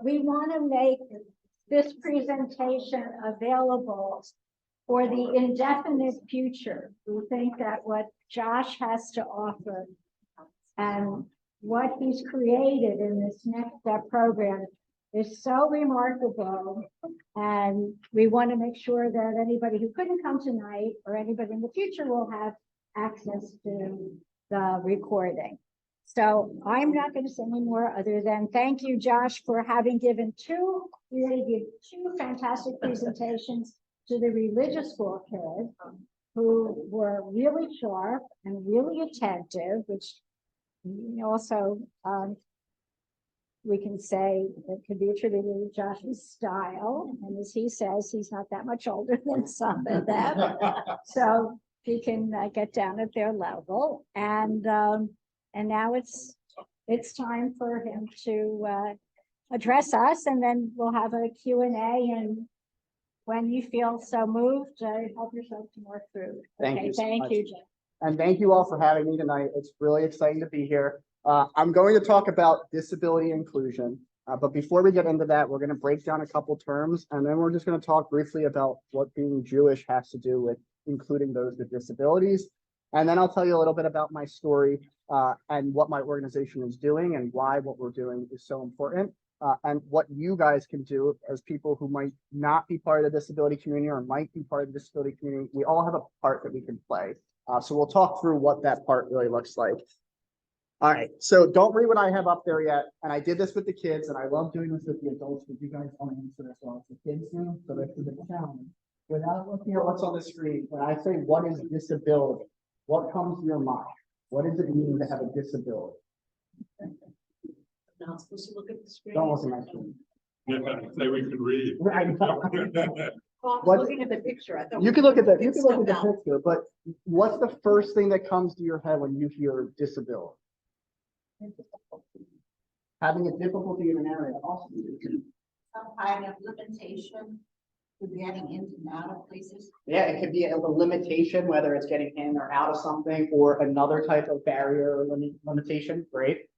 we want to make this presentation available for the indefinite future. We think that what Josh has to offer and what he's created in this Next Step program is so remarkable. And we want to make sure that anybody who couldn't come tonight or anybody in the future will have access to the recording. So I'm not going to say any more other than thank you, Josh, for having given two fantastic presentations to the religious school kids who were really sharp and really attentive, which also we can say it could be attributed to Josh's style. And as he says, he's not that much older than some of them. So he can get down at their level. And now it's time for him to address us, and then we'll have a Q&A. And when you feel so moved, help yourself to more food. Thank you so Thank much. you, Jen. And thank you all for having me tonight. It's really exciting to be here. I'm going to talk about disability inclusion. But before we get into that, we're going to break down a couple terms, and then we're just going to talk briefly about what being Jewish has to do with including those with disabilities. And then I'll tell you a little bit about my story and what my organization is doing and why what we're doing is so important. And what you guys can do as people who might not be part of the disability community or might be part of the disability community. We all have a part that we can play. So we'll talk through what that part really looks like. All right, so don't read what I have up there yet. And I did this with the kids, and I love doing this with the adults, but you guys don't answer this well. It's the kids do, so this is a challenge. Without looking at what's on the screen, when I say what is disability, what comes to your mind? What does it mean to have a disability? Not supposed to look at the screen. Don't look at my screen. Say we can read. Right. Oh, I was What- looking at the picture. I thought You can look at the we stuff out. picture, but what's the first thing that comes to your head when you hear disability? Having a difficulty in an area. Awesome. Some kind of limitation to getting in and out of places. Yeah, it could be a limitation, whether it's getting in or out of something, or another type of barrier or limitation. Great.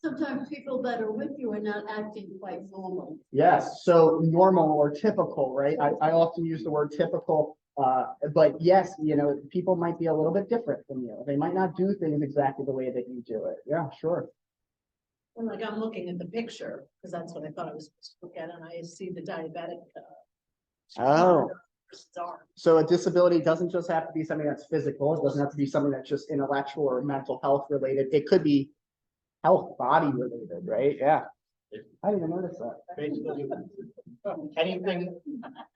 Sometimes people that are with you are not acting quite normal. Yes, so normal or typical, right? I often use the word typical, but yes, people might be a little bit different from you. They might not do things exactly the way that you do it. Yeah, sure. And like I'm looking at the picture, because that's what I thought I was supposed to look at, and I see the diabetic. Oh. person's arm. So a disability doesn't just have to be something that's physical. It doesn't have to be something that's just intellectual or mental health related. It could be health body related, right? Yeah. I didn't even notice that. Basically, anything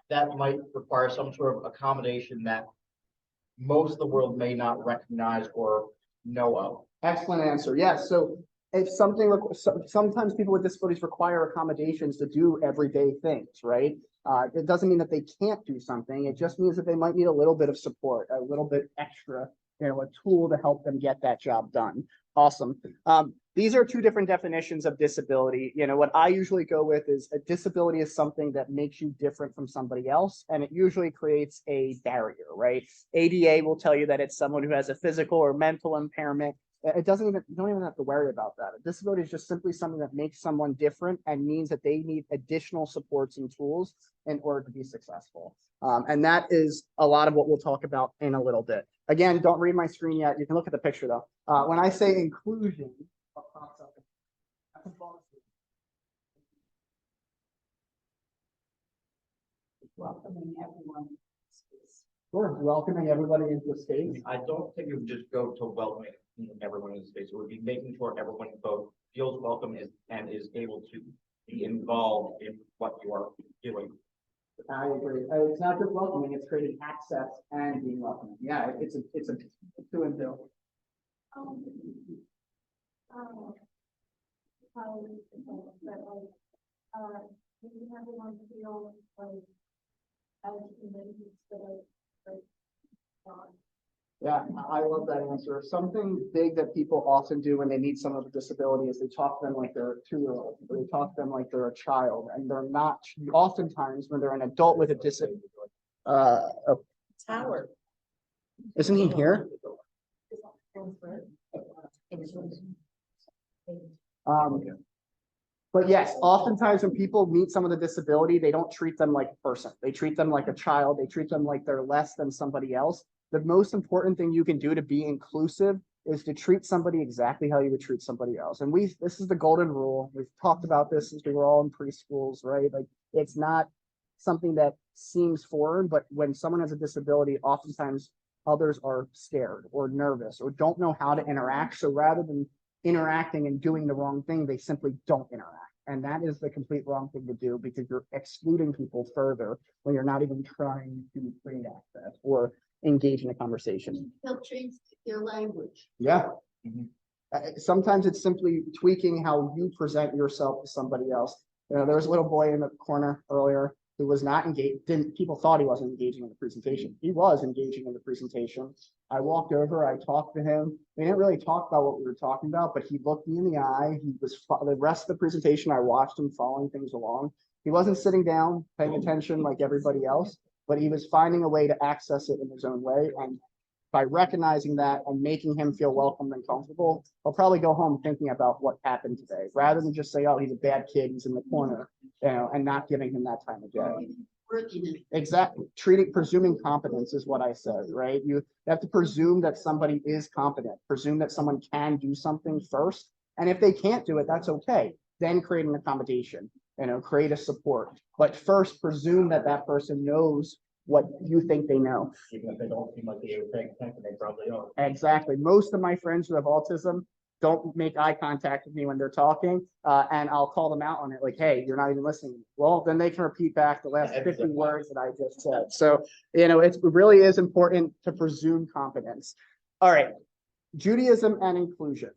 that might require some sort of accommodation that most of the world may not recognize or know of. Excellent answer. Yes. So if something, sometimes people with disabilities require accommodations to do everyday things, right? It doesn't mean that they can't do something. It just means that they might need a little bit of support, a little bit extra, a tool to help them get that job done. Awesome. These are two different definitions of disability. What I usually go with is a disability is something that makes you different from somebody else, and it usually creates a barrier, right? ADA will tell you that it's someone who has a physical or mental impairment. You don't even have to worry about that. A disability is just simply something that makes someone different and means that they need additional supports and tools in order to be successful. And that is a lot of what we'll talk about in a little bit. Again, don't read my screen yet. You can look at the picture though. When I say inclusion, what pops up? Welcoming everyone. Sure, welcoming everybody into the space. I don't think it would just go to welcoming everyone in the space. It would be making sure everyone both feels welcome and is able to be involved in what you are doing. I agree. It's not just welcoming; it's creating access and being welcoming. Yeah, it's a two and two. Yeah, I love that answer. Something big that people often do when they meet someone with a disability is they talk to them like they're a 2-year-old, or they talk to them like they're a child, and they're not. Oftentimes, when they're an adult with a disability, Howard. isn't he here? But yes, oftentimes when people meet someone with a disability, they don't treat them like a person. They treat them like a child. They treat them like they're less than somebody else. The most important thing you can do to be inclusive is to treat somebody exactly how you would treat somebody else. And this is the golden rule. We've talked about this since we were all in preschools, right? Like it's not something that seems foreign, but when someone has a disability, oftentimes others are scared or nervous or don't know how to interact. So rather than interacting and doing the wrong thing, they simply don't interact. And that is the complete wrong thing to do because you're excluding people further when you're not even trying to create access or engage in a conversation. They'll change their language. Yeah. Mhm. Sometimes it's simply tweaking how you present yourself to somebody else. You know, there was a little boy in the corner earlier who was not engaged, people thought he wasn't engaging in the presentation. He was engaging in the presentation. I walked over, I talked to him. We didn't really talk about what we were talking about, but he looked me in the eye. He was, the rest of the presentation, I watched him following things along. He wasn't sitting down, paying attention like everybody else, but he was finding a way to access it in his own way. And by recognizing that and making him feel welcome and comfortable, he'll probably go home thinking about what happened today, rather than just say, oh, he's a bad kid, he's in the corner, you know, and not giving him that time of day. Exactly. Presuming competence is what I said, right? You have to presume that somebody is competent, presume that someone can do something first. And if they can't do it, that's okay. Then create an accommodation, you know, create a support. But first presume that that person knows what you think they know. Even if they don't seem like they are paying attention, they probably are. Exactly. Most of my friends who have autism don't make eye contact with me when they're talking, and I'll call them out on it, like, hey, you're not even listening. Well, then they can repeat back the last 50 words that I just said. So, you know, it really is important to presume competence. All right, Judaism and inclusion.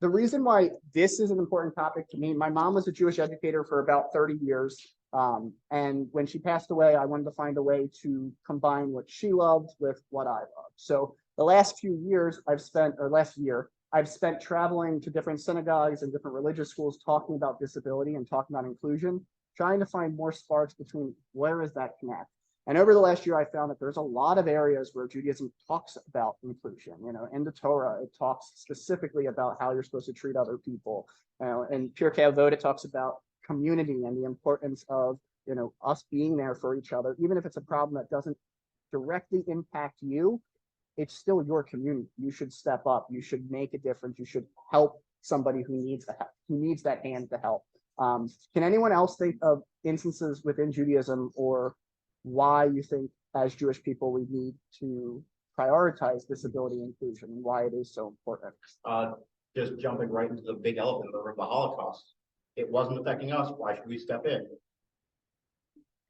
The reason why this is an important topic to me, my mom was a Jewish educator for about 30 years. And when she passed away, I wanted to find a way to combine what she loved with what I loved. So the last few years last year, I've spent traveling to different synagogues and different religious schools talking about disability and talking about inclusion, trying to find more sparks between where is that connect. And over the last year, I found that there's a lot of areas where Judaism talks about inclusion. You know, in the Torah, it talks specifically about how you're supposed to treat other people. You know, in Pirkei Avot, it talks about community and the importance of, you know, us being there for each other, even if it's a problem that doesn't directly impact you, it's still your community. You should step up. You should make a difference. You should help somebody who needs that hand to help. Can anyone else think of instances within Judaism or why you think as Jewish people we need to prioritize disability inclusion and why it is so important? Just jumping right into the big elephant in the room, the Holocaust. It wasn't affecting us. Why should we step in?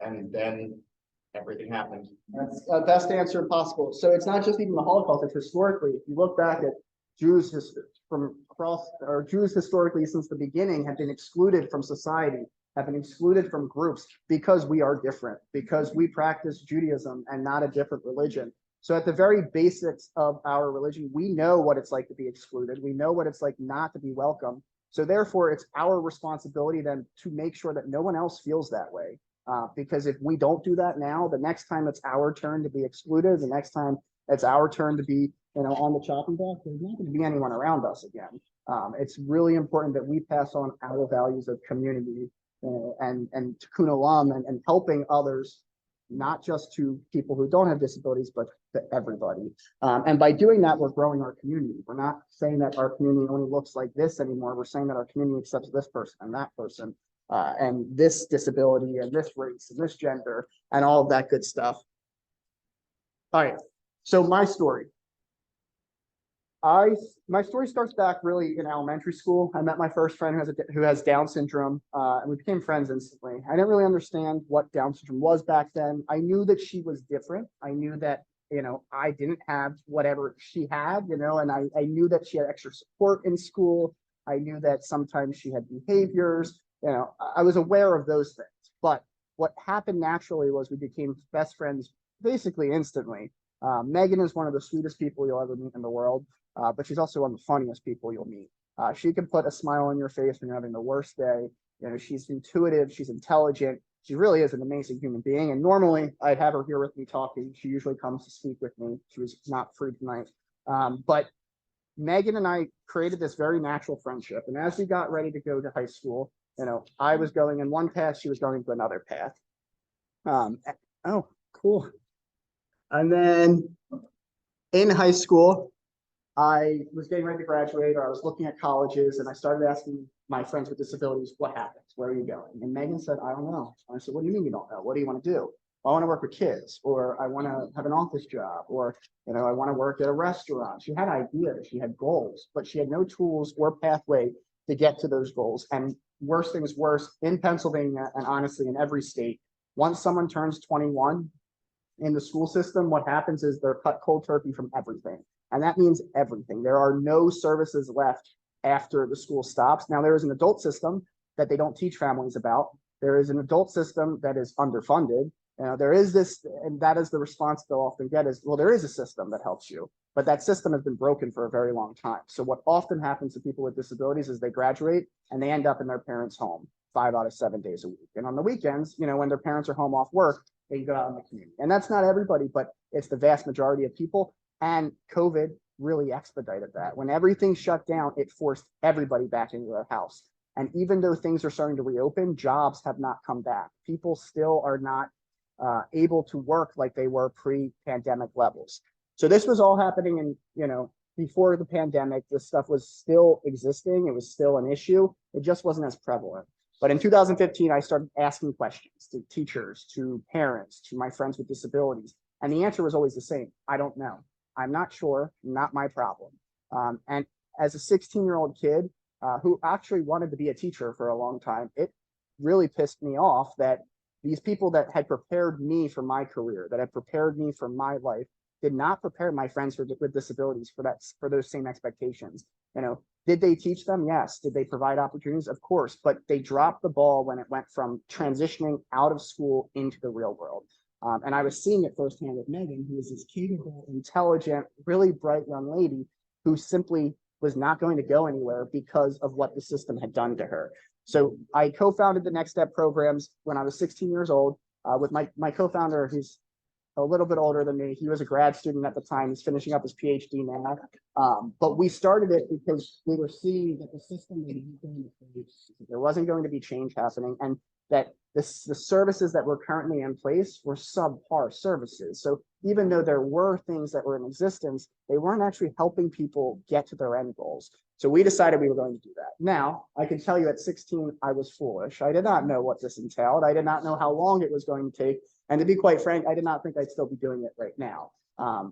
And then everything happened. That's the best answer possible. So it's not just even the Holocaust, it's historically. If you look back at Jews Jews historically since the beginning have been excluded from society, have been excluded from groups because we are different, because we practice Judaism and not a different religion. So at the very basics of our religion, we know what it's like to be excluded. We know what it's like not to be welcome. So therefore, it's our responsibility then to make sure that no one else feels that way. Because if we don't do that now, the next time it's our turn to be excluded, the next time it's our turn to be, you know, on the chopping block, there's not going to be anyone around us again. It's really important that we pass on our values of community and tikkun olam and helping others, not just to people who don't have disabilities, but to everybody. And by doing that, we're growing our community. We're not saying that our community only looks like this anymore. We're saying that our community accepts this person and that person. And this disability and this race and this gender and all of that good stuff. All right, so my story. My story starts back really in elementary school. I met my first friend who has Down syndrome, and we became friends instantly. I didn't really understand what Down syndrome was back then. I knew that she was different. I knew that, you know, I didn't have whatever she had, you know, and I knew that she had extra support in school. I knew that sometimes she had behaviors. You know, I was aware of those things, but what happened naturally was we became best friends basically instantly. Megan is one of the sweetest people you'll ever meet in the world, but she's also one of the funniest people you'll meet. She can put a smile on your face when you're having the worst day. You know, she's intuitive, she's intelligent. She really is an amazing human being. And normally I'd have her here with me talking. She usually comes to speak with me. She was not free tonight. But Megan and I created this very natural friendship. And as we got ready to go to high school, I was going in one path, she was going to another path. Oh, cool. And then in high school, I was getting ready to graduate, or I was looking at colleges, and I started asking my friends with disabilities, what happens? Where are you going? And Megan said, I don't know. I said, what do you mean you don't know? What do you want to do? I want to work with kids, or I want to have an office job, or, I want to work at a restaurant. She had ideas, she had goals, but she had no tools or pathway to get to those goals. And worse things worse, in Pennsylvania, and honestly in every state, once someone turns 21 in the school system, what happens is they're cut cold turkey from everything. And that means everything. There are no services left after the school stops. Now, there is an adult system that they don't teach families about. There is an adult system that is underfunded. There is this, and that is the response they'll often get is, well, there is a system that helps you, but that system has been broken for a very long time. So what often happens to people with disabilities is they graduate and they end up in their parents' home 5 out of 7 days a week. And on the weekends, when their parents are home off work, they go out in the community. And that's not everybody, but it's the vast majority of people. And COVID really expedited that. When everything shut down, it forced everybody back into their house. And even though things are starting to reopen, jobs have not come back. People still are not able to work like they were pre-pandemic levels. So this was all happening in, before the pandemic. This stuff was still existing. It was still an issue. It just wasn't as prevalent. But in 2015, I started asking questions to teachers, to parents, to my friends with disabilities. And the answer was always the same. I don't know. I'm not sure, not my problem. And as a 16-year-old kid who actually wanted to be a teacher for a long time, it really pissed me off that these people that had prepared me for my career, that had prepared me for my life, did not prepare my friends with disabilities for those same expectations. Did they teach them? Yes. Did they provide opportunities? Of course, but they dropped the ball when it went from transitioning out of school into the real world. And I was seeing it firsthand with Megan, who is this capable, intelligent, really bright young lady who simply was not going to go anywhere because of what the system had done to her. So I co-founded the Next Step programs when I was 16 years old with my co-founder, who's a little bit older than me. He was a grad student at the time. He's finishing up his PhD now. But we started it because we were seeing that the system there wasn't going to be change happening, and that the services that were currently in place were subpar services. So even though there were things that were in existence, they weren't actually helping people get to their end goals. So we decided we were going to do that. Now, I can tell you at 16, I was foolish. I did not know what this entailed. I did not know how long it was going to take. And to be quite frank, I did not think I'd still be doing it right now.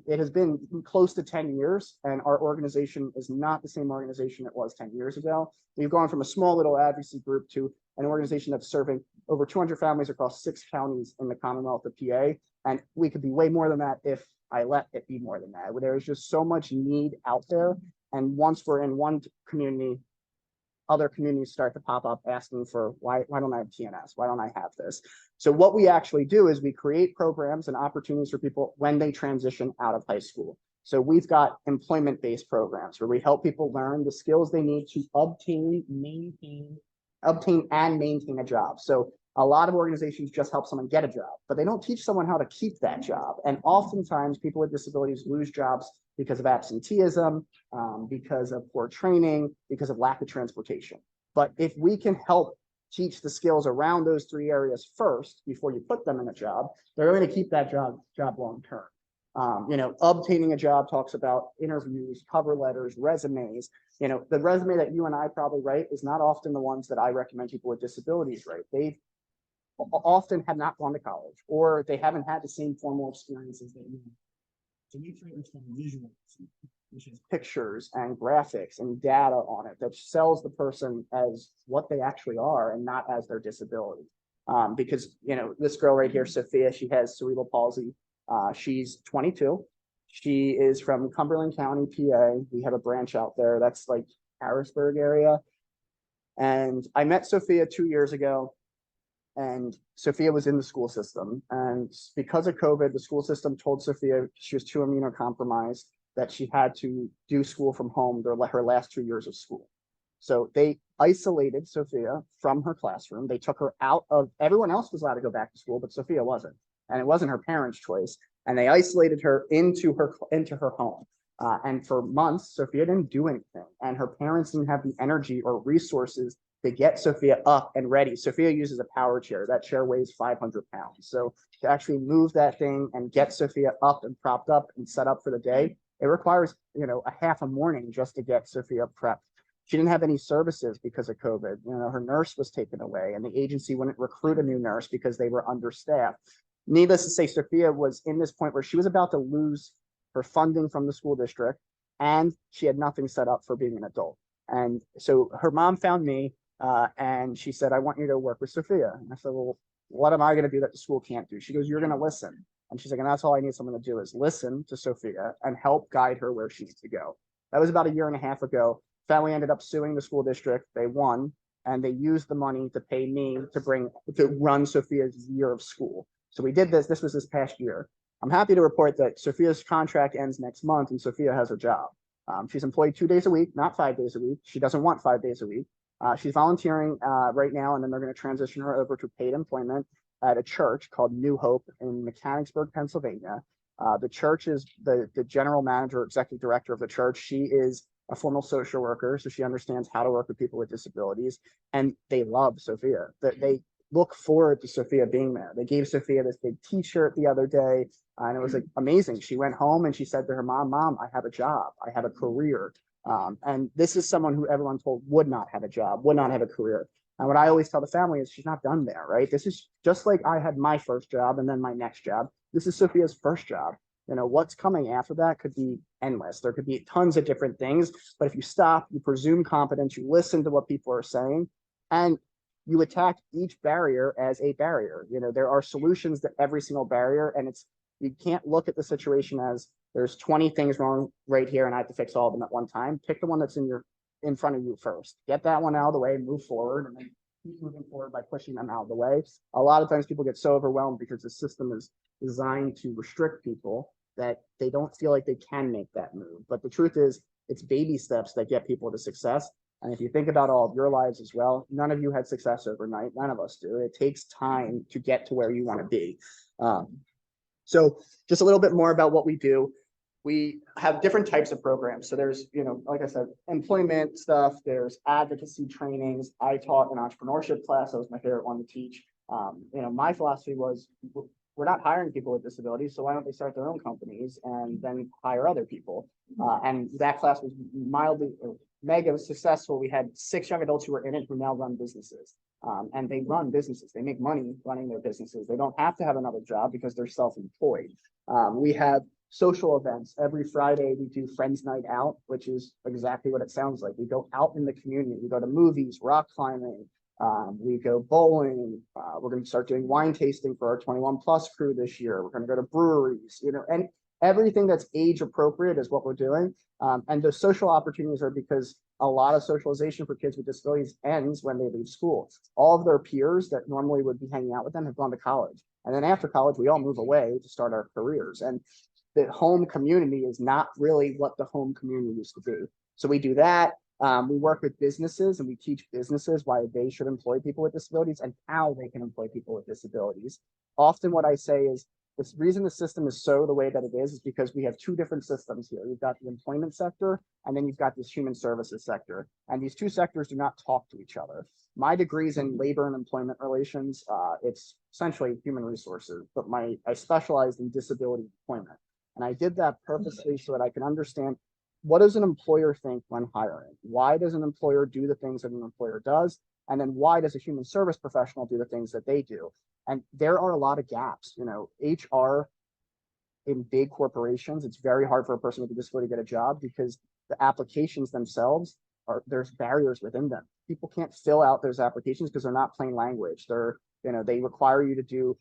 It has been close to 10 years, and our organization is not the same organization it was 10 years ago. We've gone from a small little advocacy group to an organization that's serving over 200 families across 6 counties in the Commonwealth of PA. And we could be way more than that if I let it be more than that. There's just so much need out there. And once we're in one community, other communities start to pop up asking for why don't I have TNS? Why don't I have this? So what we actually do is we create programs and opportunities for people when they transition out of high school. So we've got employment-based programs where we help people learn the skills they need to obtain and maintain a job. So a lot of organizations just help someone get a job, but they don't teach someone how to keep that job. And oftentimes people with disabilities lose jobs because of absenteeism, because of poor training, because of lack of transportation. But if we can help teach the skills around those 3 areas first before you put them in a job, they're going to keep that job long term. Obtaining a job talks about interviews, cover letters, resumes. The resume that you and I probably write is not often the ones that I recommend people with disabilities write. They often have not gone to college, or they haven't had the same formal experiences that you have. So we create what's called visuals, which is pictures and graphics and data on it that sells the person as what they actually are and not as their disability. Because, this girl right here, Sophia, she has cerebral palsy. She's 22. She is from Cumberland County, PA. We have a branch out there. That's like Harrisburg area. And I met Sophia 2 years ago. And Sophia was in the school system. And because of COVID, the school system told Sophia she was too immunocompromised, that she had to do school from home her last 2 years of school. So they isolated Sophia from her classroom. They took her out of, everyone else was allowed to go back to school, but Sophia wasn't. And it wasn't her parents' choice. And they isolated her into her home. And for months, Sophia didn't do anything. And her parents didn't have the energy or resources to get Sophia up and ready. Sophia uses a power chair. That chair weighs 500 pounds. So to actually move that thing and get Sophia up and propped up and set up for the day, it requires, a half a morning just to get Sophia prepped. She didn't have any services because of COVID. Her nurse was taken away and the agency wouldn't recruit a new nurse because they were understaffed. Needless to say, Sophia was in this point where she was about to lose her funding from the school district and she had nothing set up for being an adult. And so her mom found me and she said, I want you to work with Sophia. And I said, well, what am I going to do that the school can't do? She goes, you're going to listen. And she's like, and that's all I need someone to do is listen to Sophia and help guide her where she needs to go. That was about a year and a half ago. Family ended up suing the school district. They won, and they used the money to pay me to run Sophia's year of school. So we did this. This was this past year. I'm happy to report that Sophia's contract ends next month, and Sophia has a job. She's employed 2 days a week, not 5 days a week. She doesn't want 5 days a week. She's volunteering right now, and then they're going to transition her over to paid employment at a church called New Hope in Mechanicsburg, Pennsylvania. The church is the general manager, executive director of the church. She is a formal social worker, so she understands how to work with people with disabilities, and they love Sophia. They look forward to Sophia being there. They gave Sophia this big T-shirt the other day, and it was like amazing. She went home and she said to her mom, I have a job, I have a career. And this is someone who everyone told would not have a job, would not have a career. And what I always tell the family is she's not done there, right? This is just like I had my first job and then my next job. This is Sophia's first job. What's coming after that could be endless. There could be tons of different things, but if you stop, you presume competence, you listen to what people are saying, and you attack each barrier as a barrier. There are solutions to every single barrier, and you can't look at the situation as there's 20 things wrong right here and I have to fix all of them at one time. Pick the one that's in front of you first. Get that one out of the way, move forward, and then keep moving forward by pushing them out of the way. A lot of times people get so overwhelmed because the system is designed to restrict people that they don't feel like they can make that move. But the truth is, it's baby steps that get people to success. And if you think about all of your lives as well, none of you had success overnight. None of us do. It takes time to get to where you want to be. So just a little bit more about what we do. We have different types of programs. So there's, like I said, employment stuff, there's advocacy trainings. I taught an entrepreneurship class. That was my favorite one to teach. My philosophy was we're not hiring people with disabilities, so why don't they start their own companies and then hire other people? And that class was mega successful. We had 6 young adults who were in it who now run businesses. And they run businesses. They make money running their businesses. They don't have to have another job because they're self-employed. We have social events. Every Friday we do Friends Night Out, which is exactly what it sounds like. We go out in the community. We go to movies, rock climbing. We go bowling. We're going to start doing wine tasting for our 21 plus crew this year. We're going to go to breweries, and everything that's age appropriate is what we're doing. And those social opportunities are because a lot of socialization for kids with disabilities ends when they leave school. All of their peers that normally would be hanging out with them have gone to college. And then after college, we all move away to start our careers. And the home community is not really what the home community used to be. So we do that. We work with businesses and we teach businesses why they should employ people with disabilities and how they can employ people with disabilities. Often what I say is the reason the system is so the way that it is because we have 2 different systems here. You've got the employment sector and then you've got this human services sector. And these 2 sectors do not talk to each other. My degree is in labor and employment relations. It's essentially human resources, but I specialized in disability employment. And I did that purposely so that I can understand what does an employer think when hiring? Why does an employer do the things that an employer does? And then why does a human service professional do the things that they do? And there are a lot of gaps. HR in big corporations, it's very hard for a person with a disability to get a job because the applications themselves there's barriers within them. People can't fill out those applications because they're not plain language. They require you to do,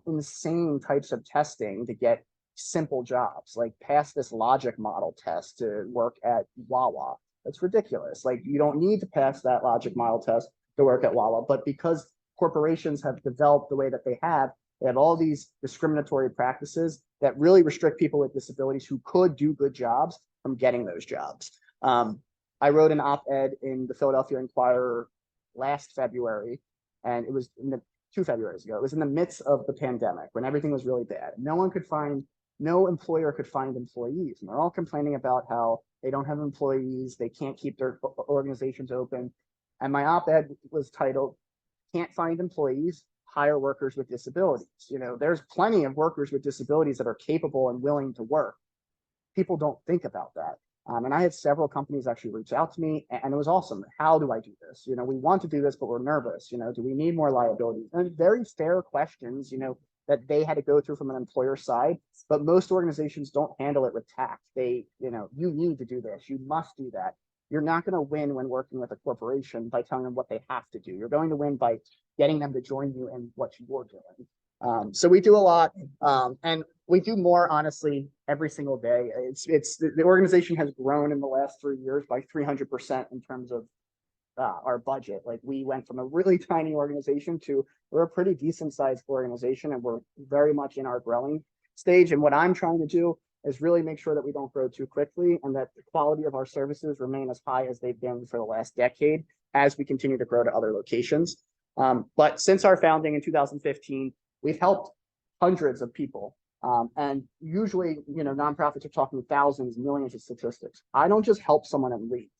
insane types of testing to get simple jobs, like pass this logic model test to work at Wawa. That's ridiculous. Like you don't need to pass that logic model test to work at Wawa, but because corporations have developed the way that they have all these discriminatory practices that really restrict people with disabilities who could do good jobs from getting those jobs. I wrote an op-ed in the Philadelphia Inquirer last February, and it was 2 Februarys ago. It was in the midst of the pandemic when everything was really bad. No employer could find employees, and they're all complaining about how they don't have employees, they can't keep their organizations open. And my op-ed was titled, "Can't Find Employees, Hire Workers with Disabilities." You know, there's plenty of workers with disabilities that are capable and willing to work. People don't think about that. And I had several companies actually reach out to me, and it was awesome. How do I do this? You know, we want to do this, but we're nervous. You know, do we need more liability? And very fair questions, you know, that they had to go through from an employer side, but most organizations don't handle it with tact. They, you know, you need to do this. You must do that. You're not going to win when working with a corporation by telling them what they have to do. You're going to win by getting them to join you in what you're doing. So we do a lot, and we do more, honestly, every single day. The organization has grown in the last 3 years by 300% in terms of our budget. Like, we went from a really tiny organization to we're a pretty decent sized organization, and we're very much in our growing stage. And what I'm trying to do is really make sure that we don't grow too quickly and that the quality of our services remain as high as they've been for the last decade as we continue to grow to other locations. But since our founding in 2015, we've helped hundreds of people. And usually, you know, nonprofits are talking thousands, millions of statistics. I don't just help someone and leave.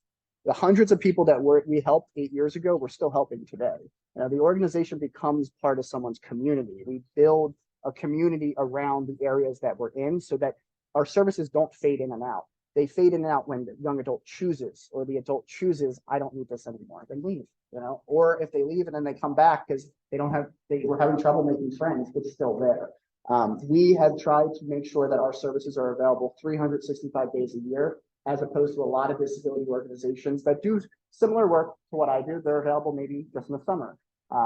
The hundreds of people that we helped 8 years ago, we're still helping today. You know, the organization becomes part of someone's community. We build a community around the areas that we're in so that our services don't fade in and out. They fade in and out when the young adult chooses, or the adult chooses, I don't need this anymore, then leave, you know, or if they leave and then they come back because they were having trouble making friends, it's still there. We have tried to make sure that our services are available 365 days a year, as opposed to a lot of disability organizations that do similar work to what I do. They're available maybe just in the summer,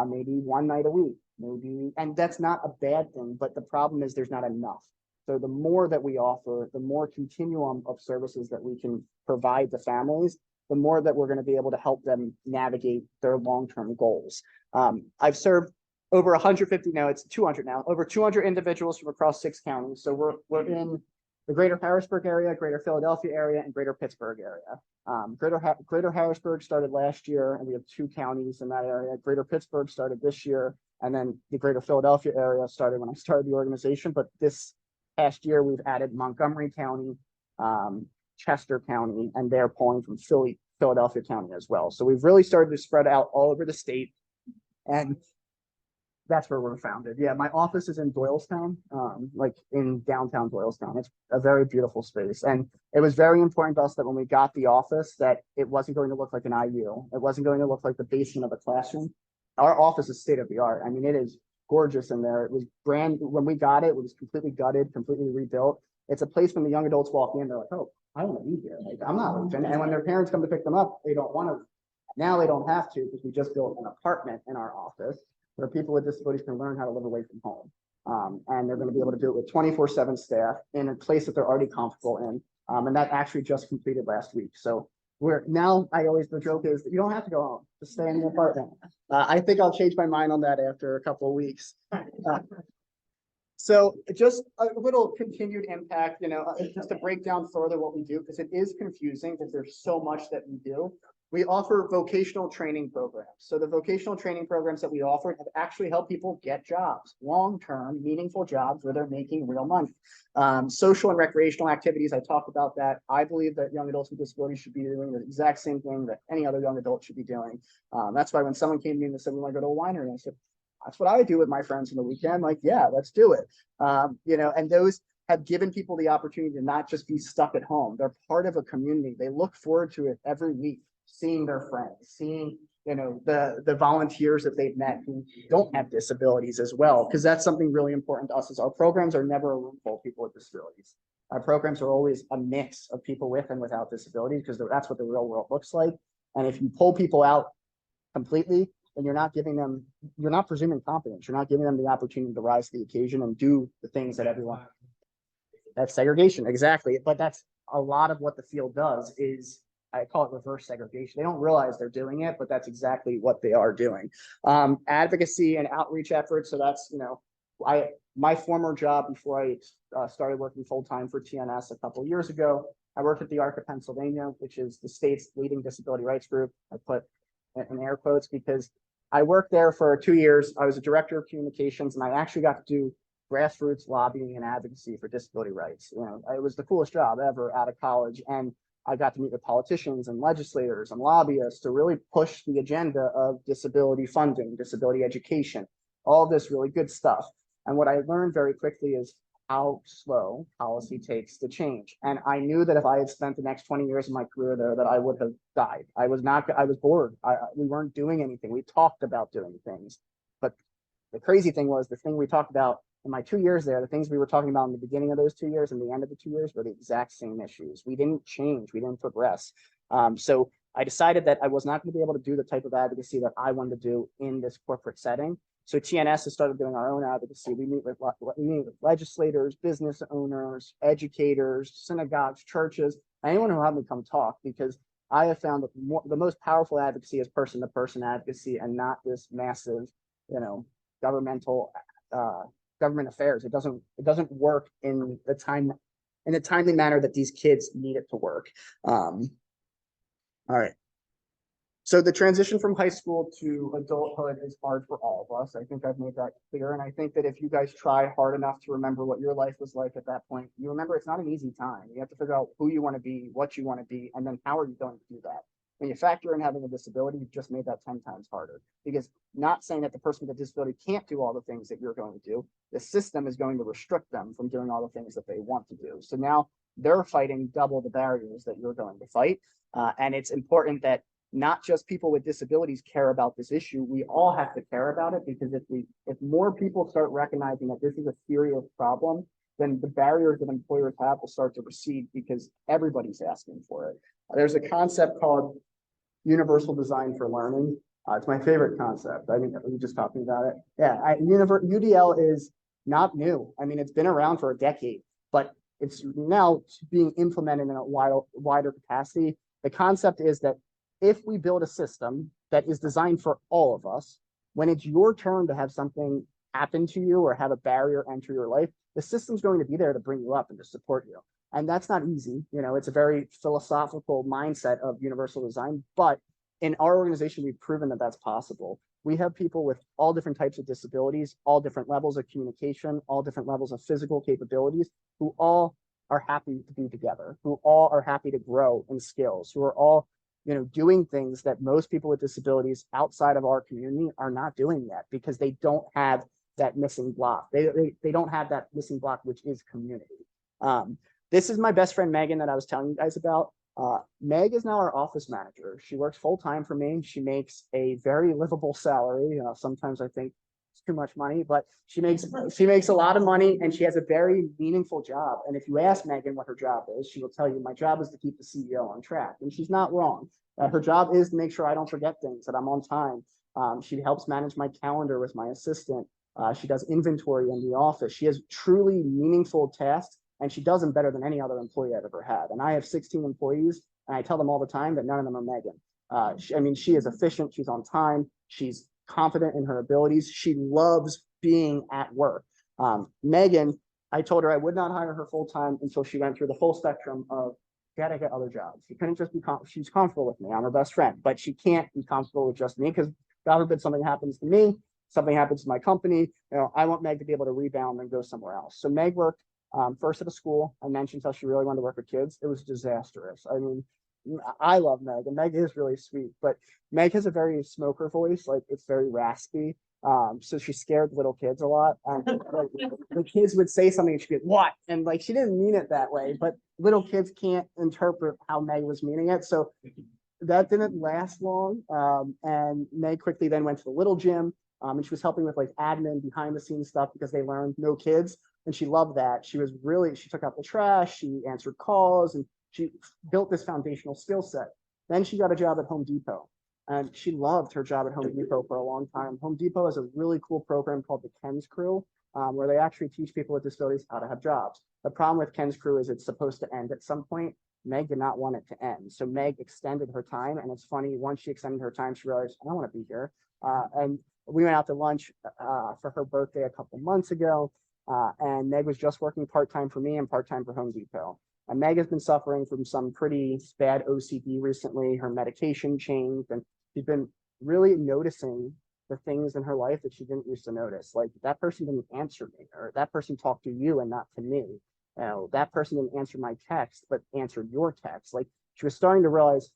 maybe one night a week, maybe, and that's not a bad thing, but the problem is there's not enough. So the more that we offer, the more continuum of services that we can provide to families, the more that we're going to be able to help them navigate their long-term goals. I've served over 150, now it's 200 now, over 200 individuals from across 6 counties. So we're in the greater Harrisburg area, greater Philadelphia area, and greater Pittsburgh area. Greater Harrisburg started last year, and we have 2 counties in that area. Greater Pittsburgh started this year, and then the greater Philadelphia area started when I started the organization. But this past year, we've added Montgomery County, Chester County, and they're pulling from Philadelphia County as well. So we've really started to spread out all over the state, and that's where we're founded. Yeah, my office is in Doylestown, like in downtown Doylestown. It's a very beautiful space. And it was very important to us that when we got the office, that it wasn't going to look like an IU. It wasn't going to look like the basement of a classroom. Our office is state of the art. I mean, it is gorgeous in there. It was when we got it, it was completely gutted, completely rebuilt. It's a place when the young adults walk in, they're like, oh, I want to be here. Like, I'm not leaving. And when their parents come to pick them up, they don't want to. Now they don't have to, because we just built an apartment in our office where people with disabilities can learn how to live away from home. And they're going to be able to do it with 24/7 staff in a place that they're already comfortable in. And that actually just completed last week. So the joke is that you don't have to go home, just stay in the apartment. I think I'll change my mind on that after a couple of weeks. So just a little continued impact, you know, just to break down further what we do, because it is confusing because there's so much that we do. We offer vocational training programs. So the vocational training programs that we offer have actually helped people get jobs, long-term, meaningful jobs where they're making real money. Social and recreational activities, I talked about that. I believe that young adults with disabilities should be doing the exact same thing that any other young adult should be doing. That's why when someone came to me and said, we want to go to a winery, I said, that's what I do with my friends on the weekend. Like, yeah, let's do it. You know, and those have given people the opportunity to not just be stuck at home. They're part of a community. They look forward to it every week, seeing their friends, seeing, you know, the volunteers that they've met who don't have disabilities as well, because that's something really important to us. Is our programs are never a room full of people with disabilities. Our programs are always a mix of people with and without disabilities, because that's what the real world looks like. And if you pull people out completely, then you're not presuming competence. You're not giving them the opportunity to rise to the occasion and do the things that everyone. That's segregation, exactly. But that's a lot of what the field does. Is I call it reverse segregation. They don't realize they're doing it, but that's exactly what they are doing. Advocacy and outreach efforts. So that's, you know, my former job before I started working full-time for TNS a couple of years ago, I worked at the ARC of Pennsylvania, which is the state's leading disability rights group. I put in air quotes because I worked there for 2 years. I was a director of communications, and I actually got to do grassroots lobbying and advocacy for disability rights. You know, it was the coolest job ever out of college. And I got to meet with politicians and legislators and lobbyists to really push the agenda of disability funding, disability education, all this really good stuff. And what I learned very quickly is how slow policy takes to change. And I knew that if I had spent the next 20 years of my career there, that I would have died. I was bored. We weren't doing anything. We talked about doing things. But the crazy thing was the thing we talked about in my 2 years there, the things we were talking about in the beginning of those 2 years and the end of the 2 years were the exact same issues. We didn't change. We didn't progress. So I decided that I was not going to be able to do the type of advocacy that I wanted to do in this corporate setting. So TNS has started doing our own advocacy. We meet with legislators, business owners, educators, synagogues, churches, anyone who will have me come talk, because I have found that the most powerful advocacy is person-to-person advocacy and not this massive, governmental government affairs. It doesn't work in the timely manner that these kids need it to work. All right. So the transition from high school to adulthood is hard for all of us. I think I've made that clear. And I think that if you guys try hard enough to remember what your life was like at that point, you remember it's not an easy time. You have to figure out who you want to be, what you want to be, and then how are you going to do that? When you factor in having a disability, you've just made that 10 times harder, because not saying that the person with a disability can't do all the things that you're going to do, the system is going to restrict them from doing all the things that they want to do. So now they're fighting double the barriers that you're going to fight. And it's important that not just people with disabilities care about this issue. We all have to care about it, because if more people start recognizing that this is a serious problem, then the barriers that employers have will start to recede, because everybody's asking for it. There's a concept called universal design for learning. It's my favorite concept. I mean, we were just talking about it. Yeah, UDL is not new. I mean, it's been around for a decade, but it's now being implemented in a wider capacity. The concept is that if we build a system that is designed for all of us, when it's your turn to have something happen to you or have a barrier enter your life, the system's going to be there to bring you up and to support you. And that's not easy. It's a very philosophical mindset of universal design, but in our organization, we've proven that that's possible. We have people with all different types of disabilities, all different levels of communication, all different levels of physical capabilities, who all are happy to be together, who all are happy to grow in skills, who are all doing things that most people with disabilities outside of our community are not doing yet, because they don't have that missing block. They don't have that missing block, which is community. This is my best friend, Megan, that I was telling you guys about. Meg is now our office manager. She works full-time for me. She makes a very livable salary. Sometimes I think it's too much money, but she makes a lot of money, and she has a very meaningful job. And if you ask Megan what her job is, she will tell you, my job is to keep the CEO on track. And she's not wrong. Her job is to make sure I don't forget things, that I'm on time. She helps manage my calendar with my assistant. She does inventory in the office. She has truly meaningful tasks, and she does them better than any other employee I've ever had. And I have 16 employees, and I tell them all the time that none of them are Megan. She is efficient. She's on time. She's confident in her abilities. She loves being at work. Megan, I told her I would not hire her full-time until she went through the full spectrum of, gotta get other jobs. She couldn't just be, she's comfortable with me. I'm her best friend, but she can't be comfortable with just me, because God forbid something happens to me, something happens to my company. I want Meg to be able to rebound and go somewhere else. So Meg worked first at a school. I mentioned how she really wanted to work with kids. It was disastrous. I mean, I love Meg, and Meg is really sweet, but Meg has a very smoker voice. Like, it's very raspy. So she scared little kids a lot. Like, the kids would say something and she'd be like, what? And like, she didn't mean it that way, but little kids can't interpret how Meg was meaning it. So that didn't last long. And Meg quickly then went to the little gym, and she was helping with like admin behind the scenes stuff, because they learned no kids. And she loved that. She took out the trash, she answered calls, and she built this foundational skill set. Then she got a job at Home Depot, and she loved her job at Home Depot for a long time. Home Depot has a really cool program called the Ken's Crew, where they actually teach people with disabilities how to have jobs. The problem with Ken's Crew is it's supposed to end at some point. Meg did not want it to end. So Meg extended her time. And it's funny, once she extended her time, she realized, I don't want to be here. And we went out to lunch for her birthday a couple months ago. And Meg was just working part-time for me and part-time for Home Depot. And Meg has been suffering from some pretty bad OCD recently. Her medication changed, and she's been really noticing the things in her life that she didn't used to notice. Like, that person didn't answer me, or that person talked to you and not to me. That person didn't answer my text, but answered your text. Like, she was starting to realize,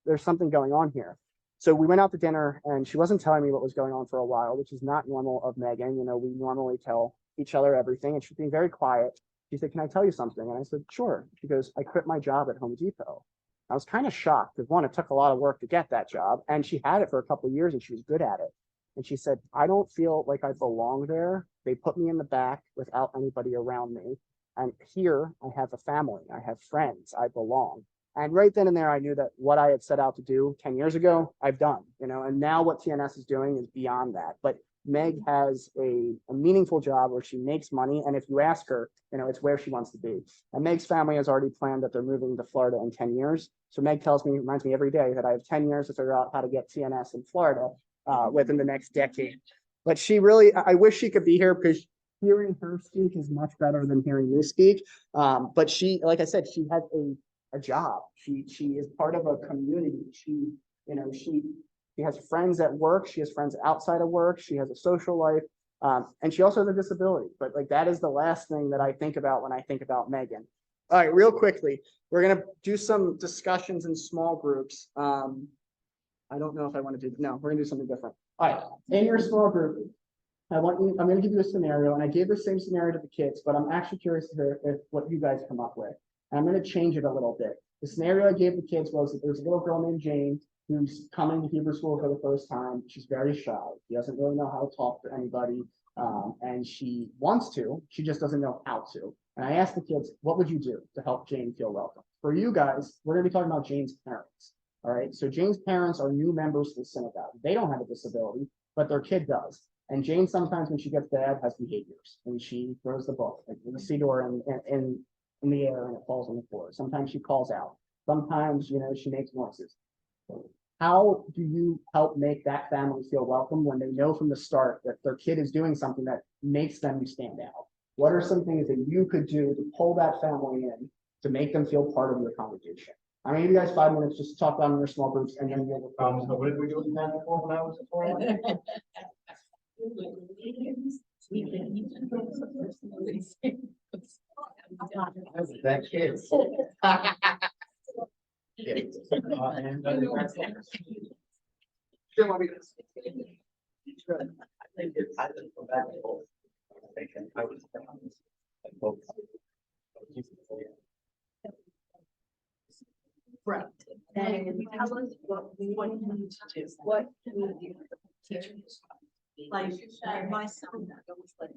there's something going on here. So we went out to dinner and she wasn't telling me what was going on for a while, which is not normal of Megan. You know, we normally tell each other everything, and she's being very quiet. She said, "Can I tell you something?" And I said, "Sure." She goes, "I quit my job at Home Depot." I was kind of shocked because one, it took a lot of work to get that job, and she had it for a couple of years and she was good at it. And she said, "I don't feel like I belong there. They put me in the back without anybody around me. And here I have a family, I have friends, I belong." And right then and there, I knew that what I had set out to do 10 years ago, I've done, you know, and now what TNS is doing is beyond that. But Meg has a meaningful job where she makes money. And if you ask her, you know, it's where she wants to be. And Meg's family has already planned that they're moving to Florida in 10 years. So Meg reminds me every day that I have 10 years to figure out how to get TNS in Florida within the next decade. But she really, I wish she could be here because hearing her speak is much better than hearing me speak. But she, like I said, she has a job. She is part of a community. She has friends at work. She has friends outside of work. She has a social life. And she also has a disability. But like that is the last thing that I think about when I think about Megan. All right, real quickly, we're gonna do some discussions in small groups. I don't know if I want to do, no, we're gonna do something different. All right, in your small group, I'm gonna give you a scenario, and I gave the same scenario to the kids, but I'm actually curious to hear what you guys come up with. And I'm gonna change it a little bit. The scenario I gave the kids was that there's a little girl named Jane who's coming to Hebrew school for the first time. She's very shy. She doesn't really know how to talk to anybody. And she wants to, she just doesn't know how to. And I asked the kids, what would you do to help Jane feel welcome? For you guys, we're gonna be talking about Jane's parents. All right, so Jane's parents are new members to the synagogue. They don't have a disability, but their kid does. And Jane sometimes when she gets bad has behaviors, and she throws the book in the sea door in the air and it falls on the floor. Sometimes she calls out. Sometimes, you know, she makes noises. How do you help make that family feel welcome when they know from the start that their kid is doing something that makes them stand out? What are some things that you could do to pull that family in to make them feel part of your congregation? I'm gonna give you guys 5 minutes just to talk about in your small groups, and then you'll. So what did we do with that before when I was at that kids. Kids. Right. And tell us what we need to do. What can we do? Teachers. Like my son goes like.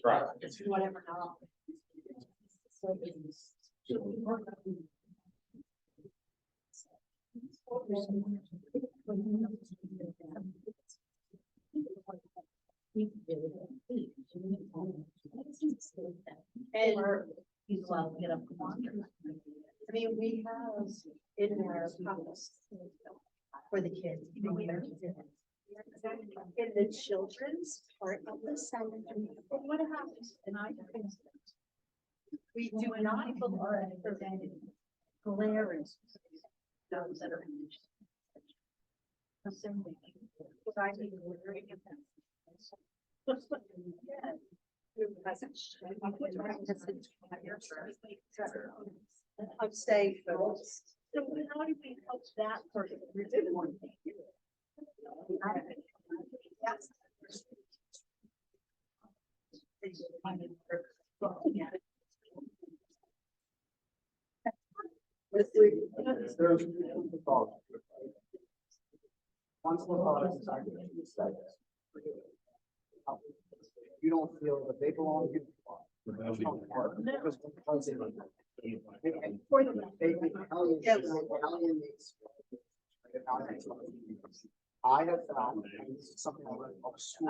Right. It's whatever now. And he's allowed to get up and wander. I mean, we have in our house for the kids. In the children's part of the center. But what happens? And I think we do not prevent glaring those that are in the. What I think glaring offenses. I'm saying, so how do we help that person? You don't feel that they belong, you I have found, and this is something I learned from school.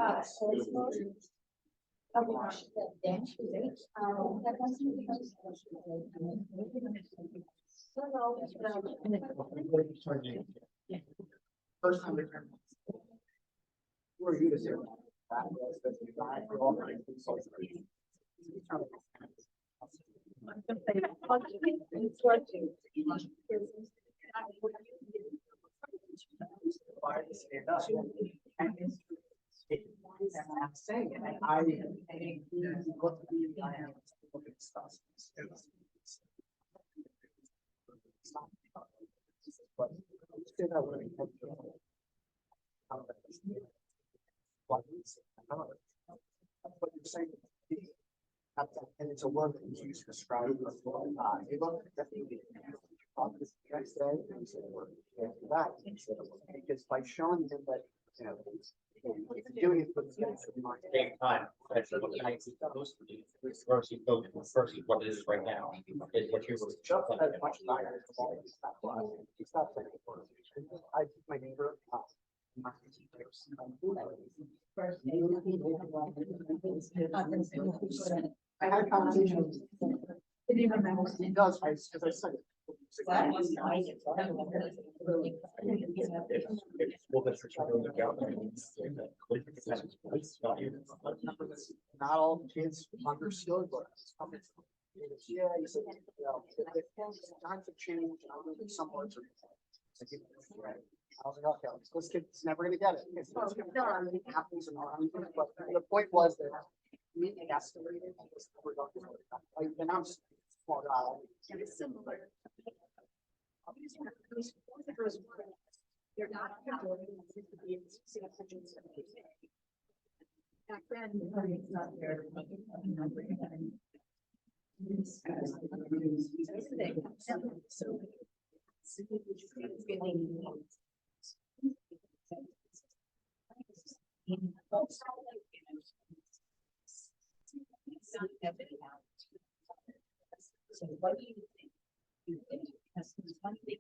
First time who are you to say that was the design for all my consultants. I'm saying it, and I what to be I am looking at stuff. not. But say that way. What you're saying. And it's a word that is used to describe. Next day, and say, that, because by showing them that, you know, doing it for the Same time, that's what the nice is supposed to do. Versus what it is right now, is what you were. just as much fire. It's not saying. I, my neighbor. I had a conversation. He does, because I said. If school districts are doing the job. Not all kids understood, but. Yeah, you said, you know, times have changed, and I think some words are. I was like, okay, this kid's never gonna get it. It's apples and oranges, but the point was that. We escalated. Like, and I'm small guy. And it's similar. They're not. Back then, it's not there. So what do you think? Because there's one thing.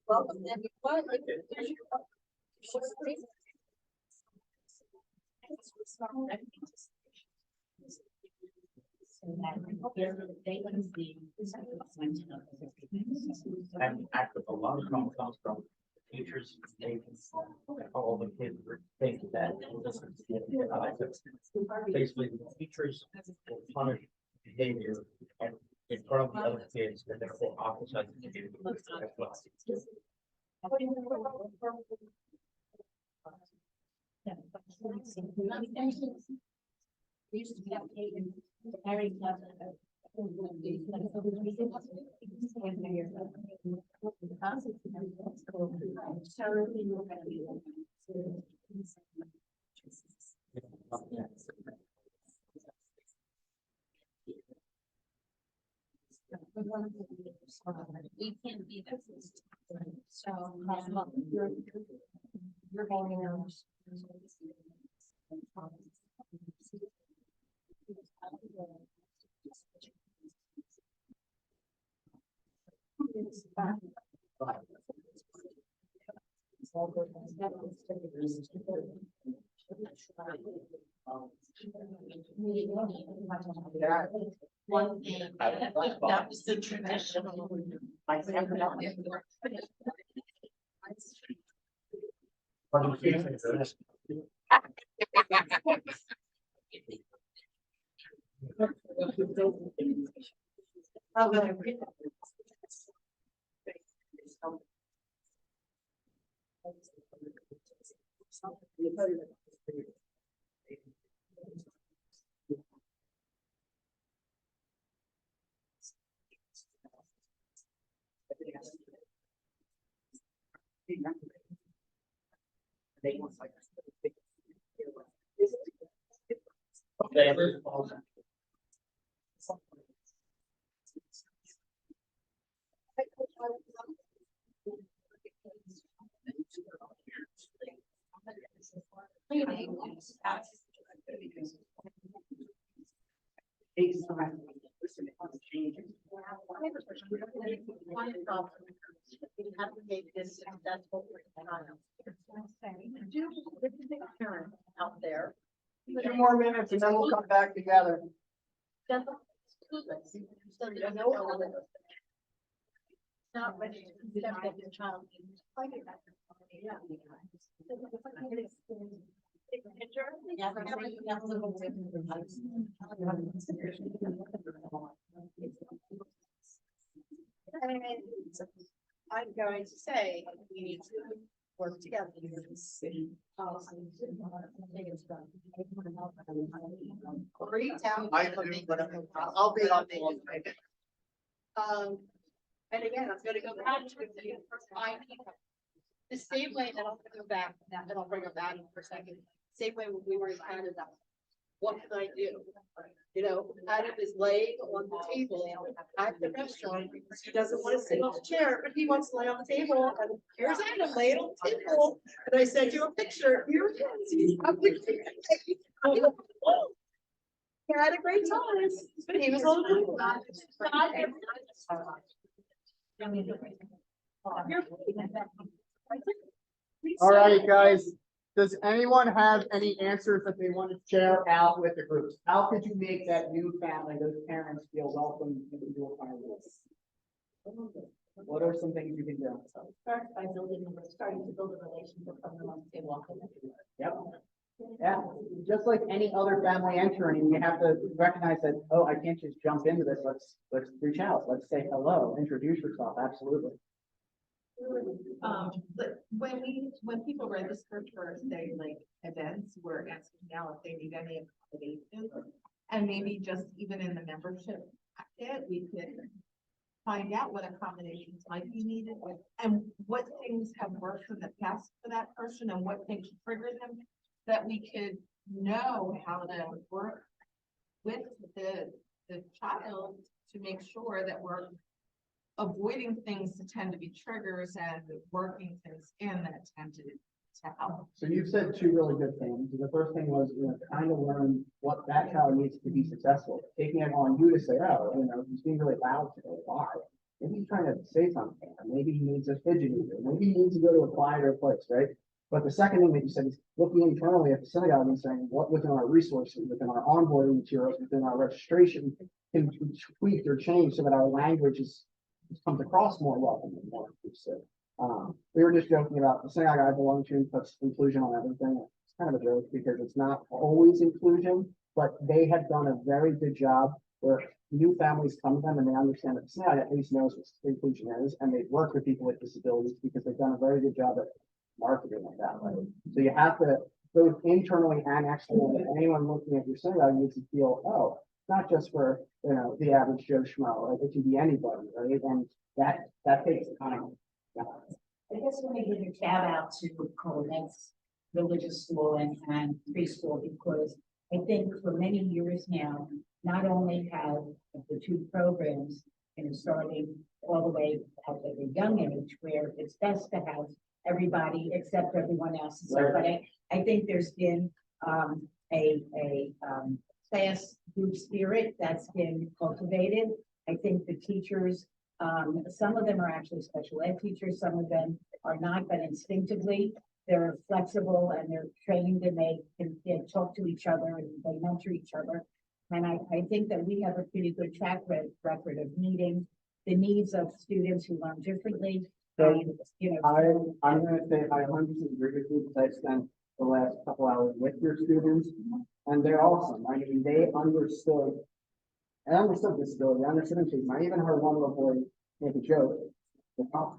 Welcome everyone. And actually, a lot of them comes from teachers, they, all the kids think that. Basically, the teachers will punish behavior and in front of the other kids, and therefore ostracize the behavior as well. Used to be updated. Harry we can't be that. So you're going out. One thing, that was the traditional. Okay. We have to make this successful for the child. Do this is a parent out there. 2 more minutes and then we'll come back together. Doesn't clueless, so there's no element. Not ready to accept that the child needs. Yeah. Take a picture. I'm going to say we need to work together. Great town. I'll be on the. And again, I'm gonna go back to the first five people. The same way that I'm gonna go back, and I'll bring it back for a second, same way when we were in Canada. What can I do? You know, Adam is laying on the table at the restaurant, because he doesn't wanna sit on the chair, but he wants to lay on the table, and here's Adam laying on the table. And I sent you a picture, here it is, he's probably. He had a great time, but he was on the. Not every. All right, guys. Does anyone have any answers that they want to share out with the groups? How could you make that new family, those parents feel welcome into your family? What are some things you can do? Start by starting to build a relationship from the moment they walk in. Yep. Yeah, just like any other family entering, you have to recognize that, oh, I can't just jump into this. Let's reach out. Let's say hello, introduce yourself. Absolutely. But when people register for, say, like events, we're asking now if they need any accommodations. And maybe just even in the membership packet, we could find out what accommodations might be needed and what things have worked in the past for that person and what things trigger them, that we could know how to work with the child to make sure that we're avoiding things that tend to be triggers and working things in that tend to help. So you've said 2 really good things. The first thing was, kind of learn what that child needs to be successful. Taking it on you to say, oh, he's being really loud today. Why? Maybe he's trying to say something. Or maybe he needs a fidget spinner. Maybe he needs to go to a quieter place, right? But the second thing that you said is looking internally at the synagogue and saying what within our resources, within our onboarding materials, within our registration can be tweaked or changed so that our language comes across more welcome and more inclusive. We were just joking about the synagogue I belong to puts inclusion on everything. It's kind of a joke because it's not always inclusion, but they have done a very good job where new families come to them and they understand that the synagogue at least knows what inclusion is, and they work with people with disabilities because they've done a very good job at marketing like that way. So you have to both internally and externally, anyone looking at your synagogue needs to feel, oh, not just for the average Joe Schmo, right? It can be anybody, right? And that takes time. Yeah. I guess when I give a shout out to Coleman's religious school and preschool, because I think for many years now, not only have the 2 programs starting all the way at a young age where it's best to have everybody except everyone else. Right. But I think there's been a class group spirit that's been cultivated. I think the teachers, some of them are actually special ed teachers, some of them are not, but instinctively they're flexible and they're trained and they can talk to each other and they mentor each other. And I think that we have a pretty good track record of meeting the needs of students who learn differently. So, And, I'm going to say I 100% agree with you because I spent the last couple hours with your students and they're awesome. I mean, they understood disability, understood inclusion. I even heard one little boy make a joke.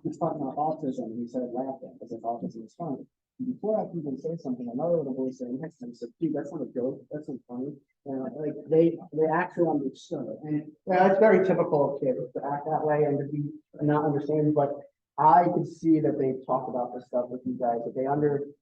He's talking about autism and he started laughing because autism is funny. And before I could even say something, another little boy said next to him, said, dude, that's not a joke, that's not funny. And like they actually understood. And it's very typical of kids to act that way and to be not understanding, but I could see that they've talked about this stuff with you guys, that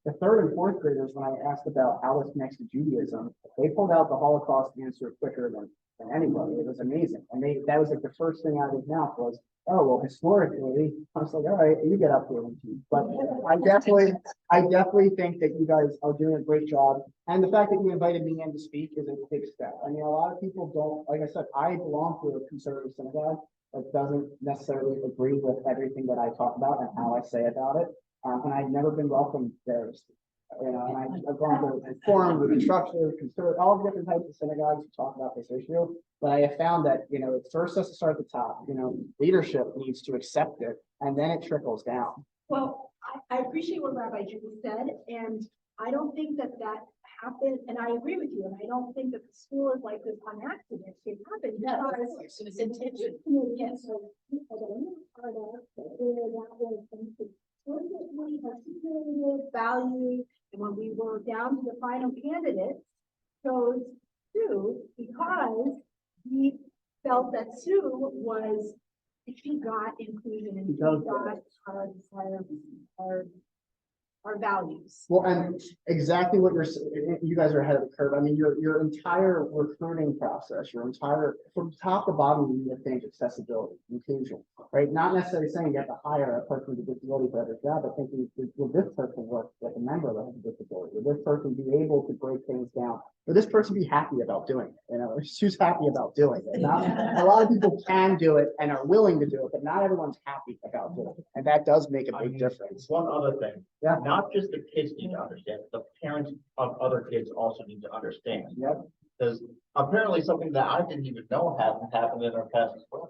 the third and fourth graders, when I asked about how this connects to Judaism, they pulled out the Holocaust answer quicker than anybody. It was amazing. And that was like the first thing out of his mouth was, oh, well, historically, I was like, all right, you get up here. But I definitely think that you guys are doing a great job. And the fact that you invited me in to speak is a big step. I mean, a lot of people don't, like I said, I belong to a conservative synagogue that doesn't necessarily agree with everything that I talk about and how I say about it. And I've never been welcomed there. You know, and I've gone to Reform, Reconstructive, Conservative, all the different types of synagogues to talk about this issue. But I have found that, you know, it first has to start at the top. You know, leadership needs to accept it, and then it trickles down. Well, I appreciate what Rabbi Judy said, and I don't think that happened, and I agree with you, and I don't think that the school is like this on accident. It happened. No, because it was intentional. Yes, so people that are not part of, that was explicitly articulated, valued, and when we were down to the final candidate, chose Sue because we felt that Sue was, she got inclusion and she got our values. Well, and exactly what you guys are ahead of the curve. I mean, your entire recruiting process, from top to bottom, you need to think accessibility, inclusion, right? Not necessarily saying you have to hire a person with a disability for every job, but thinking, will this person work with a member that has a disability? Will this person be able to break things down? Will this person be happy about doing it? You know, who's happy about doing it? A lot of people can do it and are willing to do it, but not everyone's happy about doing it. And that does make a big difference. One other thing. Yeah. Not just the kids need to understand, the parents of other kids also need to understand. Yep. Because apparently something that I didn't even know happened in our past as well.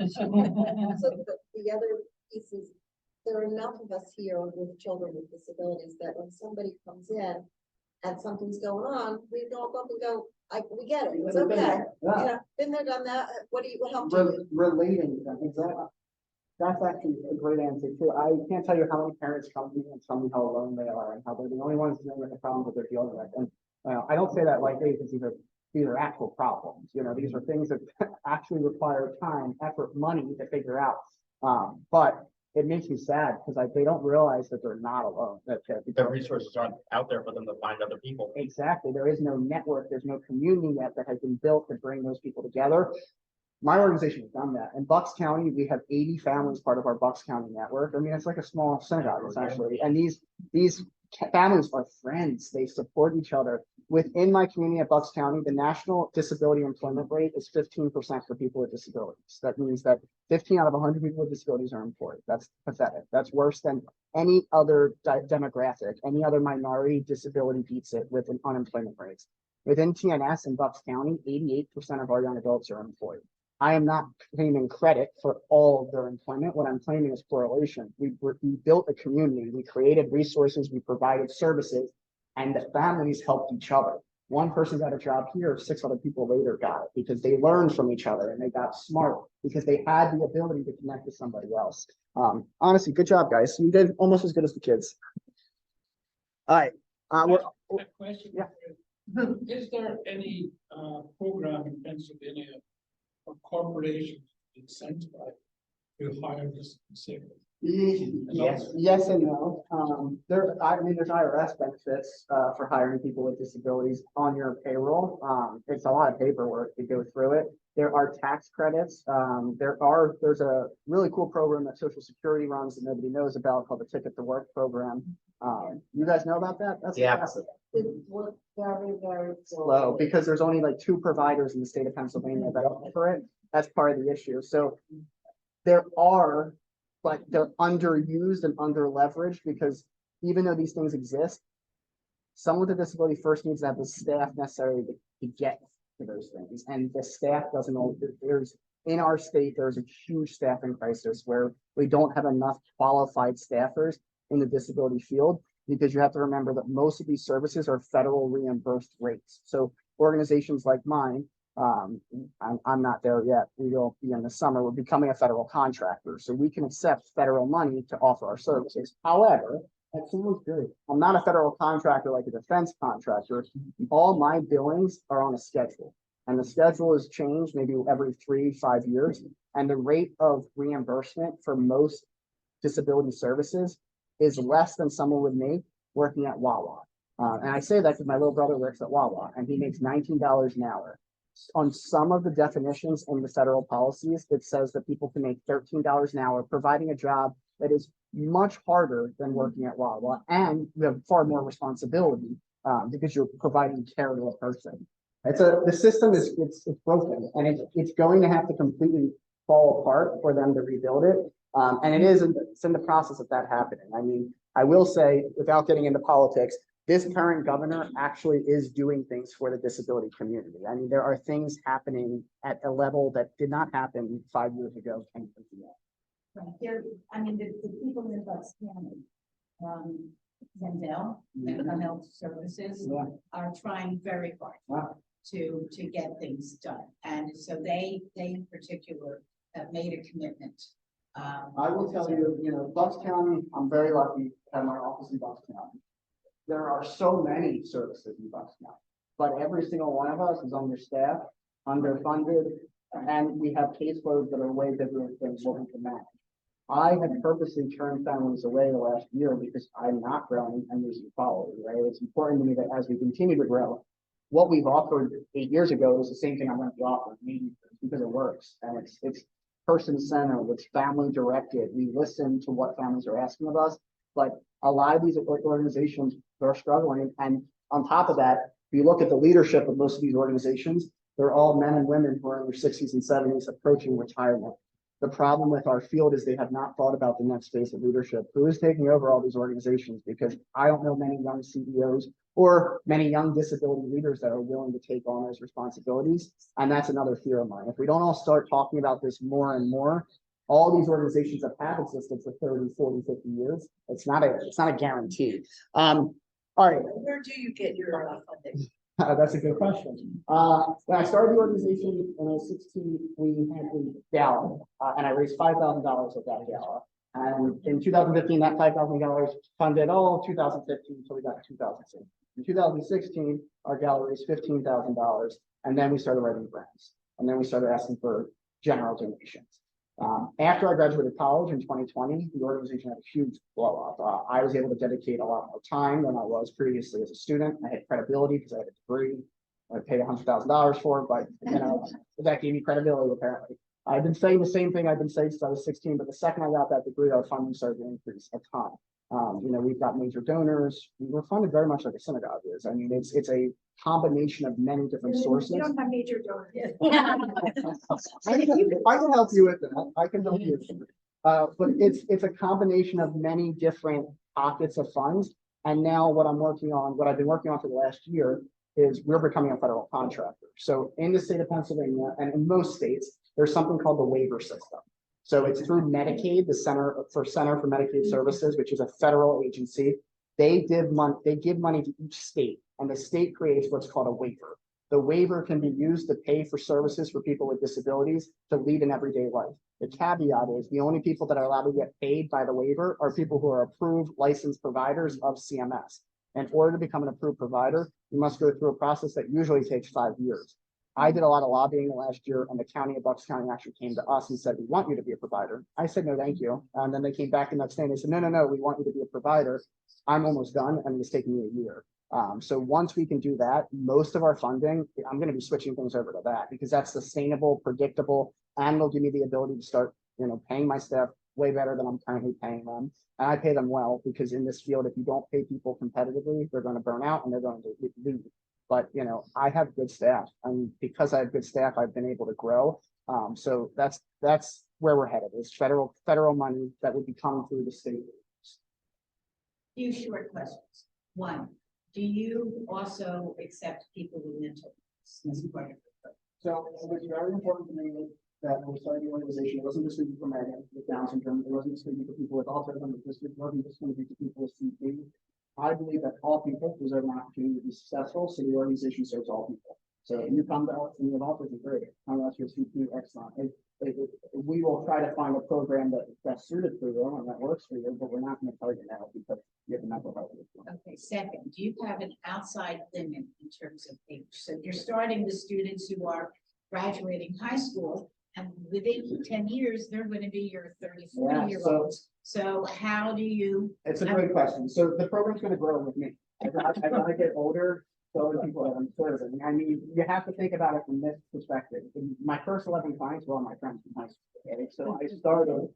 So the other piece is, there are enough of us here with children with disabilities that when somebody comes in and something's going on, we go up and go, we get it, it's okay. Yeah. You know, been there, done that, what help you? Relating to them, exactly. That's actually a great answer too. I can't tell you how many parents come to me and tell me how alone they are and how they're the only ones dealing with the problems that they're dealing with. And I don't say that lightly because these are actual problems. You know, these are things that actually require time, effort, money to figure out. But it makes me sad because they don't realize that they're not alone. That The resources aren't out there for them to find other people. exactly. There is no network. There's no community yet that has been built to bring those people together. My organization has done that. In Bucks County, we have 80 families part of our Bucks County network. I mean, it's like a small synagogue essentially. And these families are friends. They support each other. Within my community at Bucks County, the national disability employment rate is 15% for people with disabilities. That means that 15 out of 100 people with disabilities are employed. That's pathetic. That's worse than any other demographic. Any other minority disability beats it with an unemployment rates. Within TNS in Bucks County, 88% of our young adults are employed. I am not claiming credit for all of their employment. What I'm claiming is correlation. We built a community. We created resources. We provided services, and the families helped each other. One person got a job here, 6 other people later got it because they learned from each other and they got smart because they had the ability to connect with somebody else. Honestly, good job, guys. You did almost as good as the kids. All right. A question. Yeah. Is there any program in Pennsylvania for corporations incentivized to hire this disabled? Yes and no. There's IRS benefits for hiring people with disabilities on your payroll. It's a lot of paperwork to go through it. There are tax credits. There's a really cool program that Social Security runs that nobody knows about called the Ticket to Work program. You guys know about that? That's Yeah. fantastic. It worked very, very Slow because there's only like 2 providers in the state of Pennsylvania that offer it. That's part of the issue. So there are, but they're underused and under leveraged because even though these things exist, someone with a disability first needs to have the staff necessary to get to those things. And the staff doesn't always, in our state, there's a huge staffing crisis where we don't have enough qualified staffers in the disability field, because you have to remember that most of these services are federal reimbursed rates. So organizations like mine, I'm not there yet. We will be in the summer. We're becoming a federal contractor, so we can accept federal money to offer our services. However, that sounds good. I'm not a federal contractor like a defense contractor. All my billings are on a schedule, and the schedule is changed maybe every 3-5 years. And the rate of reimbursement for most disability services is less than someone would make working at Wawa. And I say that because my little brother works at Wawa and he makes $19 an hour. On some of the definitions in the federal policies, it says that people can make $13 an hour, providing a job that is much harder than working at Wawa, and you have far more responsibility because you're providing care to a person. The system is it's broken, and it's going to have to completely fall apart for them to rebuild it. And it's in the process of that happening. I mean, I will say, without getting into politics, this current governor actually is doing things for the disability community. I mean, there are things happening at a level that did not happen 5 years ago, 10 years ago. Right, there, I mean, the people in Bucks County, Zendel, Mental Health Services Yeah. are trying very hard Wow. to get things done. And so they in particular have made a commitment. I will tell you, Bucks County, I'm very lucky to have my office in Bucks County. There are so many services in Bucks County, but every single one of us is understaffed, underfunded, and we have caseloads that are way bigger than what we can manage. I have purposely turned families away the last year because I'm not growing and there's equality, right? It's important to me that as we continue to grow, what we've offered 8 years ago is the same thing I'm going to offer, maybe because it works. And it's person-centered, it's family-directed. We listen to what families are asking of us, but a lot of these organizations are struggling. And on top of that, if you look at the leadership of most of these organizations, they're all men and women who are in their 60s and 70s approaching retirement. The problem with our field is they have not thought about the next phase of leadership. Who is taking over all these organizations? Because I don't know many young CEOs or many young disability leaders that are willing to take on those responsibilities. And that's another fear of mine. If we don't all start talking about this more and more, all these organizations that have existed for 30, 40, 50 years, it's not a guarantee. All right. Where do you get your funding? That's a good question. When I started the organization in 2016, we had a gala, and I raised $5,000 at that gala. And in 2015, that $5,000 funded all of 2015 until we got to 2016. In 2016, our gala raised $15,000, and then we started writing grants, and then we started asking for general donations. After I graduated college in 2020, the organization had a huge blow up. I was able to dedicate a lot more time than I was previously as a student. I had credibility because I had a degree. I paid $100,000 for it, but that gave me credibility apparently. I've been saying the same thing I've been saying since I was 16, but the second I got that degree, our funding started to increase a ton. We've got major donors. We're funded very much like a synagogue is. I mean, it's a combination of many different sources. We don't have major donors. I can help you with that. I can help you with that. But it's a combination of many different pockets of funds. And now what I've been working on for the last year is we're becoming a federal contractor. So in the state of Pennsylvania and in most states, there's something called the waiver system. So it's through Medicaid, the Center for Medicaid Services, which is a federal agency. They give money to each state, and the state creates what's called a waiver. The waiver can be used to pay for services for people with disabilities to lead an everyday life. The caveat is the only people that are allowed to get paid by the waiver are people who are approved licensed providers of CMS. In order to become an approved provider, you must go through a process that usually takes 5 years. I did a lot of lobbying last year, and the county of Bucks County actually came to us and said, we want you to be a provider. I said, no, thank you. And then they came back the next day and they said, no, we want you to be a provider. I'm almost done, and it's taking me a year. So once we can do that, most of our funding, I'm going to be switching things over to that because that's sustainable, predictable, and it'll give me the ability to start, paying my staff way better than I'm currently paying them. And I pay them well because in this field, if you don't pay people competitively, they're going to burn out and they're going to leave. But, I have good staff, and because I have good staff, I've been able to grow. So that's where we're headed is federal money that would be coming through the state. Few short questions. One, do you also accept people with mental illness as part of the program? So it was very important to me that when we started the organization, it wasn't just going to be for Megan with Down syndrome, it wasn't just going to be for people with autism, it wasn't just going to be for people with CP. I believe that all people deserve an opportunity to be successful, so the organization serves all people. So if you come to us and you have autism, great. Come to us, your CP, excellent. We will try to find a program that's suited for you and that works for you, but we're not going to target that because you have a mental health issue. Okay, second, do you have an outside limit in terms of age? So you're starting the students who are graduating high school And within 10 years, they're gonna be your 30, Yeah, 40-year-olds. So how do you, It's a great question. So the program's gonna grow with me. As I get older, so other people that I'm serving. I mean, you have to think about it from this perspective. My first 11 clients were all my friends from high school. Okay? So I started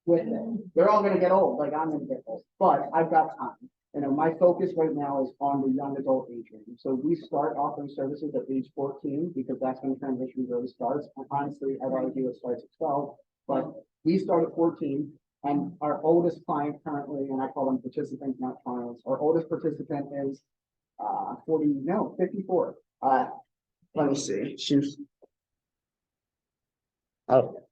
with them. They're all gonna get old, like I'm gonna get old, but I've got time. You know, my focus right now is on the young adult age range. So we start offering services at age 14 because that's when transition really starts. And honestly, I'd argue it starts at 12, but we start at 14. And our oldest client currently, and I call them participants, not clients, our oldest participant is 54. Let me see.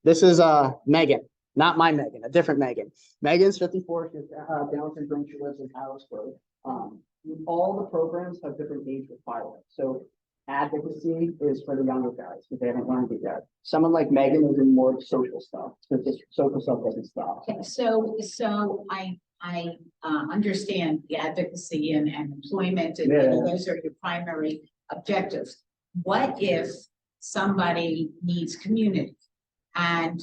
This is Megan, not my Megan, a different Megan. Megan's 54. She's Down syndrome. She lives in Harrisburg. All the programs have different age requirements. So advocacy is for the younger guys because they haven't learned it yet. Someone like Megan is in more social stuff because this social stuff doesn't stop. okay, so I understand the advocacy and employment and Yeah. those are your primary objectives. What if somebody needs community and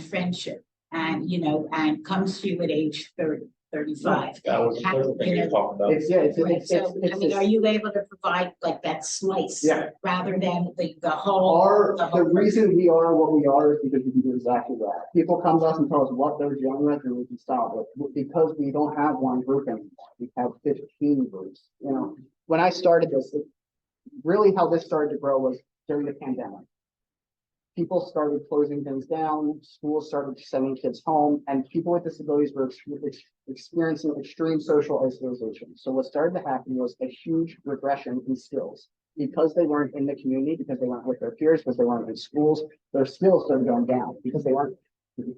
friendship and, and comes to you at age 30, 35? That was the first thing you were talking about. So, I mean, are you able to provide like that slice? Yeah. Rather than the whole? The reason we are what we are is because we can do exactly that. People come to us and tell us what they're dealing with and we can solve it because we don't have one group anymore. We have 15 groups. You know, when I started this, really how this started to grow was during the pandemic. People started closing things down, schools started sending kids home, and people with disabilities were experiencing extreme social isolation. So what started to happen was a huge regression in skills. Because they weren't in the community, because they weren't with their peers, because they weren't in schools, their skills started going down because they weren't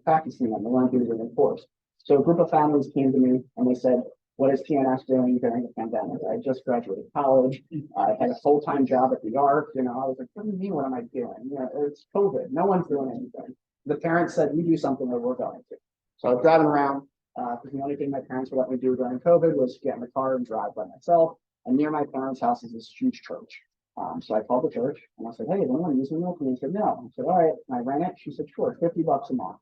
practicing them, they weren't being reinforced. So a group of families came to me and they said, what is TNS doing during the pandemic? I just graduated college. I had a full-time job at the Arc. I was like, what do you mean? What am I doing? It's COVID. No one's doing anything. The parents said, you do something that we're going to. So I was driving around because the only thing my parents would let me do during COVID was get in the car and drive by myself. And near my parents' house is this huge church. So I called the church and I said, hey, anyone use the milk? And he said, no. I said, all right. And I ran it. She said, sure, $50 a month.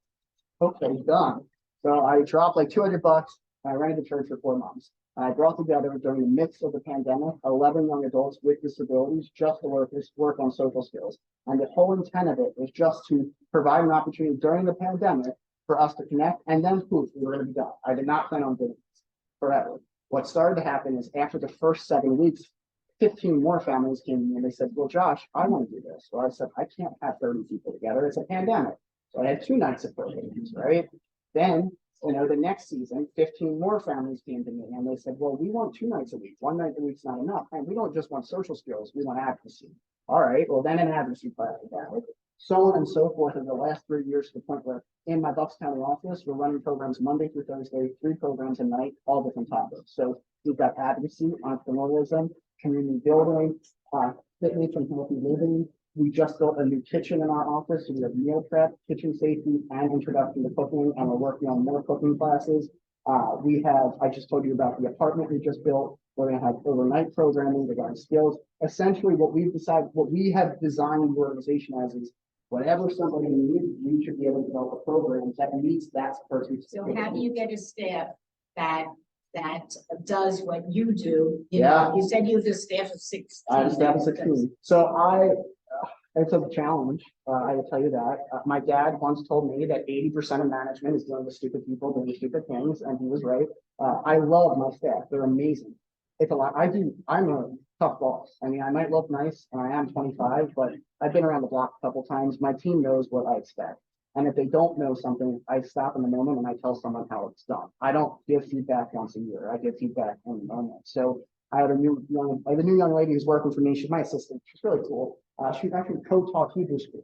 Okay, done. So I dropped like $200. I rented the church for 4 months. I brought together during the midst of the pandemic 11 young adults with disabilities just to work on social skills. And the whole intent of it was just to provide an opportunity during the pandemic for us to connect. And then poof, we were going to be done. I did not plan on doing this forever. What started to happen is after the first 7 weeks, 15 more families came to me and they said, well, Josh, I want to do this. So I said, I can't have 30 people together. It's a pandemic. So I had 2 nights of programs, right? Then the next season, 15 more families came to me and they said, well, we want 2 nights a week. 1 night a week's not enough. And we don't just want social skills, we want advocacy. All right, well, then an advocacy class was added. So on and so forth in the last 3 years to the point where in my Bucks County office, we're running programs Monday through Thursday, 3 programs a night, all different topics. So we've got advocacy, entrepreneurialism, community building, fitness and healthy living. We just built a new kitchen in our office, so we have meal prep, kitchen safety, and introduction to cooking, and we're working on more cooking classes. I just told you about the apartment we just built. We're gonna have overnight programming regarding skills. Essentially, what we have designed the organization as is whatever somebody needs, we should be able to develop a program that meets that person's. So how do you get a staff that does what you do? Yeah. You said you have a staff of 16. I have a staff of 16. So it's a challenge. I will tell you that. My dad once told me that 80% of management is dealing with stupid people doing stupid things, and he was right. I love my staff. They're amazing. It's a lot. I'm a tough boss. I mean, I might look nice, and I am 25, but I've been around the block a couple times. My team knows what I expect. And if they don't know something, I stop in the moment and I tell someone how it's done. I don't give feedback once a year. I give feedback in the moment. So I have a new young lady who's working for me. She's my assistant. She's really cool. She actually co-taught Hebrew school.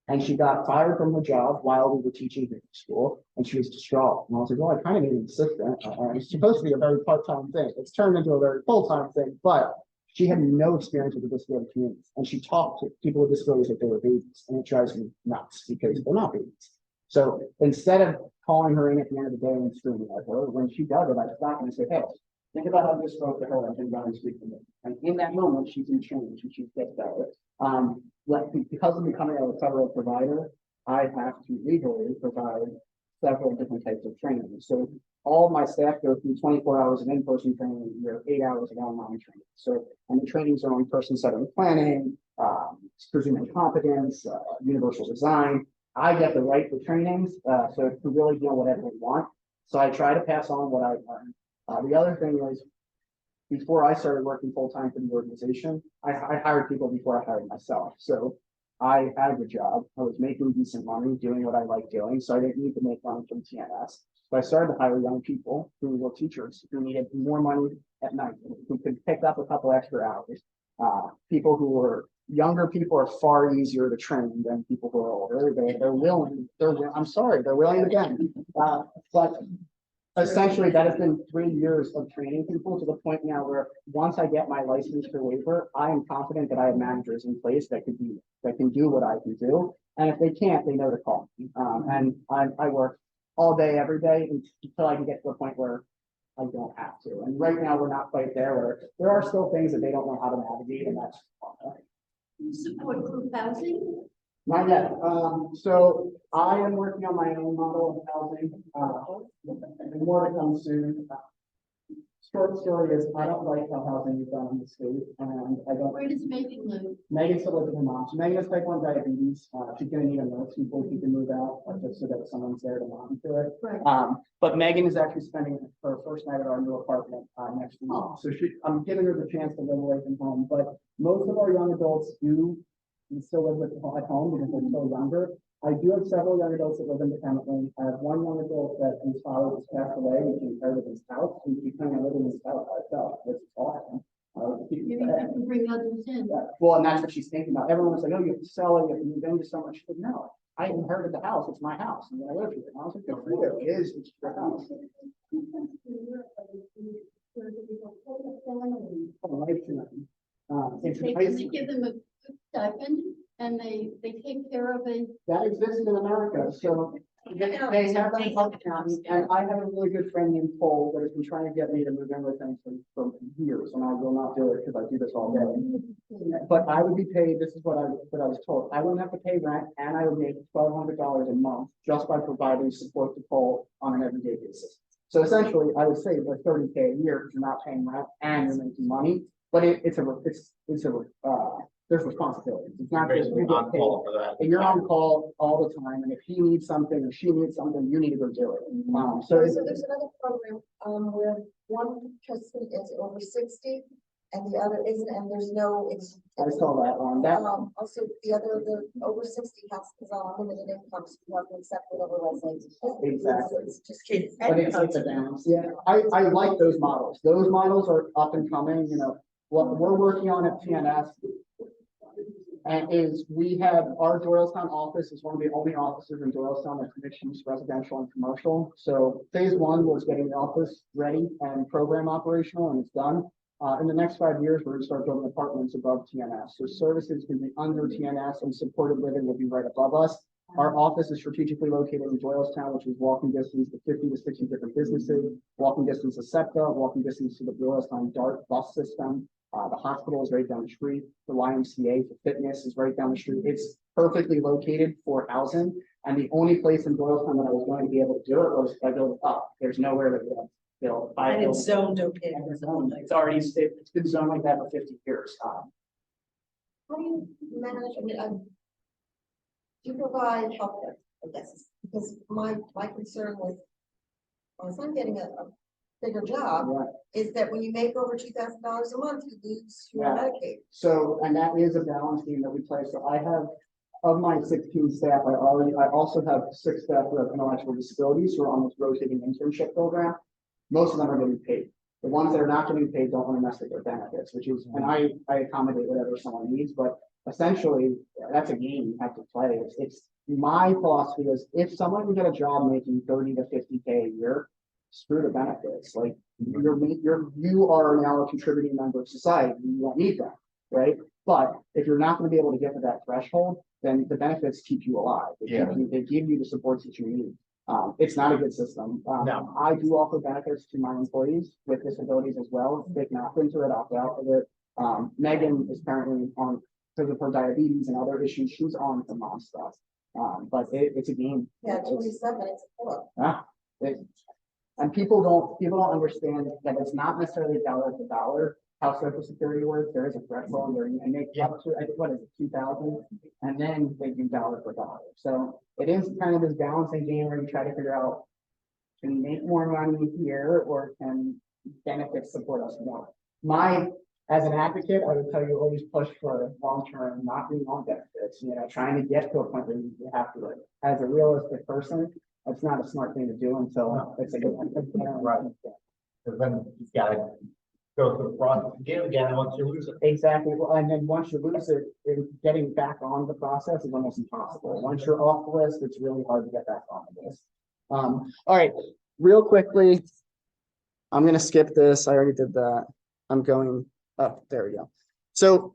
And she got fired from the job while we were teaching Hebrew school, and she was distraught. And I was like, well, I kind of need an assistant. It's supposed to be a very part-time thing. It's turned into a very full-time thing, but she had no experience with the disability community. And she talked to people with disabilities like they were babies, and it drives me nuts because they're not babies. So instead of calling her in at the end of the day and screaming at her, when she does it, I stop and I say, hey, think about how this spoke to her and then speak to me. And in that moment, she's in change and she gets better. Because of becoming a federal provider, I have to legally provide several different types of training. So all of my staff go through 24 hours of in-person training, a year, 8 hours of online training. So, and the trainings are on person-centered planning, presuming competence, universal design. I get the right for trainings, so to really do whatever we want. So I try to pass on what I learned. The other thing is, before I started working full-time for the organization, I hired people before I hired myself. So I had a job, I was making decent money, doing what I like doing, so I didn't need to make money from TNS. So I started to hire young people who were teachers, who needed more money at night, who could pick up a couple extra hours. People who were younger people are far easier to train than people who are older. They're willing, I'm sorry, they're willing again. But essentially, that has been 3 years of training people to the point now where once I get my license for waiver, I am confident that I have managers in place that can do what I can do. And if they can't, they know to call me. And I work all day, every day until I can get to a point where I don't have to. And right now, we're not quite there where there are still things that they don't know how to navigate, and that's Support group housing? not yet. So I am working on my own model of housing. And more to come soon. Short story is I don't like how housing is done in the state, and I don't. Where does Megan live? Megan's still living with her mom. So Megan has type 1 diabetes. She's gonna need a nurse before she can move out, just so that someone's there to monitor it. Right. But Megan is actually spending her first night at our new apartment next week. Oh. So I'm giving her the chance to live away from home. But most of our young adults do still live at home because they're still younger. I do have several young adults that live independently. I have one young adult that whose father just passed away, and she inherited his house, and she's planning on living in his house by herself, which is awesome. Maybe you can bring others in. Well, and that's what she's thinking about. Everyone's like, oh, you have to sell it, you have to move into so much. She said, no, I inherited the house. It's my house. And I live here. And I was like, good for you. It is, it's your house. It's They nice. give them a good stipend and they take care of it. That exists in America, so they have that in Bucks County, and I have a really good friend named Cole that has been trying to get me to move in with him for years, and I will not do it because I do this all day. But I would be paid, this is what I was told, I wouldn't have to pay rent, and I would make $1,200 a month just by providing support to Cole on an everyday basis. So essentially, I would save like $30K a year because you're not paying rent and you're making money, but there's responsibilities. It's not just you get paid. for that. And you're on call all the time, and if he needs something or she needs something, you need to go do it. So it's, So there's another program, where one person is over 60 and the other isn't, and there's no, it's. I saw that one. That Also, the over 60 has unlimited income, so you have to accept whatever residence. Exactly. It's just. But it's a balance. Yeah, I like those models. Those models are up and coming. You know, what we're working on at TNS. And we have our Doylestown office is one of the only offices in Doylestown that mixes residential and commercial. So phase 1 was getting the office ready and program operational, and it's done. In the next 5 years, we're gonna start building apartments above TNS. So services can be under TNS and supported living will be right above us. Our office is strategically located in Doylestown, which is walking distance to 50 to 60 different businesses, walking distance to SEPTA, walking distance to the Doylestown DART bus system. The hospital is right down the street. The YMCA for fitness is right down the street. It's perfectly located for housing. And the only place in Doylestown that I was going to be able to do it was if I build it up. There's nowhere to build. And it's zoned okay. It's already, it's been zoned like that for 50 years. How do you manage, I mean, do you provide healthcare, I guess, because my concern with, as I'm getting a bigger job, Right. is that when you make over $2,000 a month, you lose your Yeah. Medicaid. So, and that is a balance game that we play. So I have, of my 16 staff, I also have 6 staff who have intellectual disabilities who are on this rotating internship program. Most of them are getting paid. The ones that are not getting paid don't want to mess with their benefits, which is, and I accommodate whatever someone needs, but essentially that's a game you have to play. It's my philosophy is if someone can get a job making 30 to 50K a year, screw the benefits. Like you are now a contributing member of society. You don't need that, right? But if you're not going to be able to get to that threshold, then the benefits keep you alive. They give you the supports that you need. It's not a good system. No. I do offer benefits to my employees with disabilities as well. They can opt into it, opt out of it. Megan is currently on, because of her diabetes and other issues, she's on the mom stuff. But it's a game. Yeah, It's- 27, it's a pull-up. Ah, and people don't understand that it's not necessarily dollar to dollar how Social Security works. There is a threshold where you can make up to, I think, what is it, 2,000, and then they do dollar for dollar. So it is kind of this balancing game where you try to figure out, can we make more money here, or can benefits support us more? As an advocate, I would tell you always push for long-term, not being on benefits, trying to get to a point where you have to, like, as a realistic person, it's not a smart thing to do until it's a good. Right. Because then you've got to go through the process again, once you lose it. Exactly. Well, and then once you lose it, getting back on the process is almost impossible. Once you're off the list, it's really hard to get back on the list. All right, real quickly, I'm gonna skip this. I already did that. I'm going, oh, there we go. So,